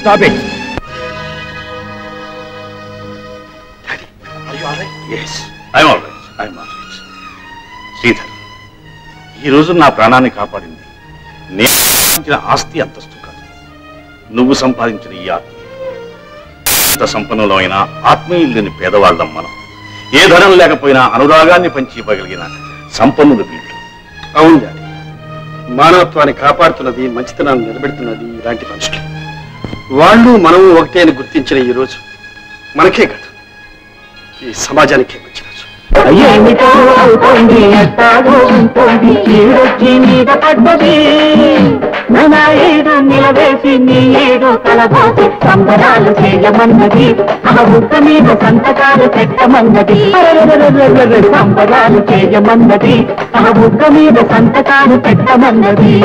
Stop it. Daddy, are you all right? Yes, I'm all right. I'm all right. Sridhar, ఈ రోజు నా ప్రాణాన్ని కాపాడింది నేను సంపాదించిన ఆస్తి అంతస్తు కాదు, నువ్వు సంపాదించిన ఈ ఆత్మీయులు. ఎంత సంపన్నులో అయినా ఆత్మీయులు లేని పేదవాళ్ళం మనం. ఏ ధనం లేకపోయినా అనురాగాన్ని పంచి ఇవ్వగలిగిన సంపన్నులు వీళ్ళు. అవును డాడీ, మానవత్వాన్ని కాపాడుతున్నది, మంచితనాన్ని నిలబెడుతున్నది ఇలాంటి మనుషులు. వాళ్ళు మనము ఒకటే అని గుర్తించిన ఈ రోజు మనకే కాదు, ఈ సమాజానికే మంచి రోజు. ఏమిటో అవుతోంది, ఎట్టాగో ఉంటుంది, చీడొచ్చి మీద పడ్డది, నా ఏడు నిలవేసి నీ ఏడు కలబోసి సంబరాలు చేయమన్నది, ఆ బుద్ధ మీద సంతకాలు పెట్టమన్నది, సంబరాలు చేయమన్నది, ఆ బుద్ధ మీద సంతకాలు పెట్టమన్నది.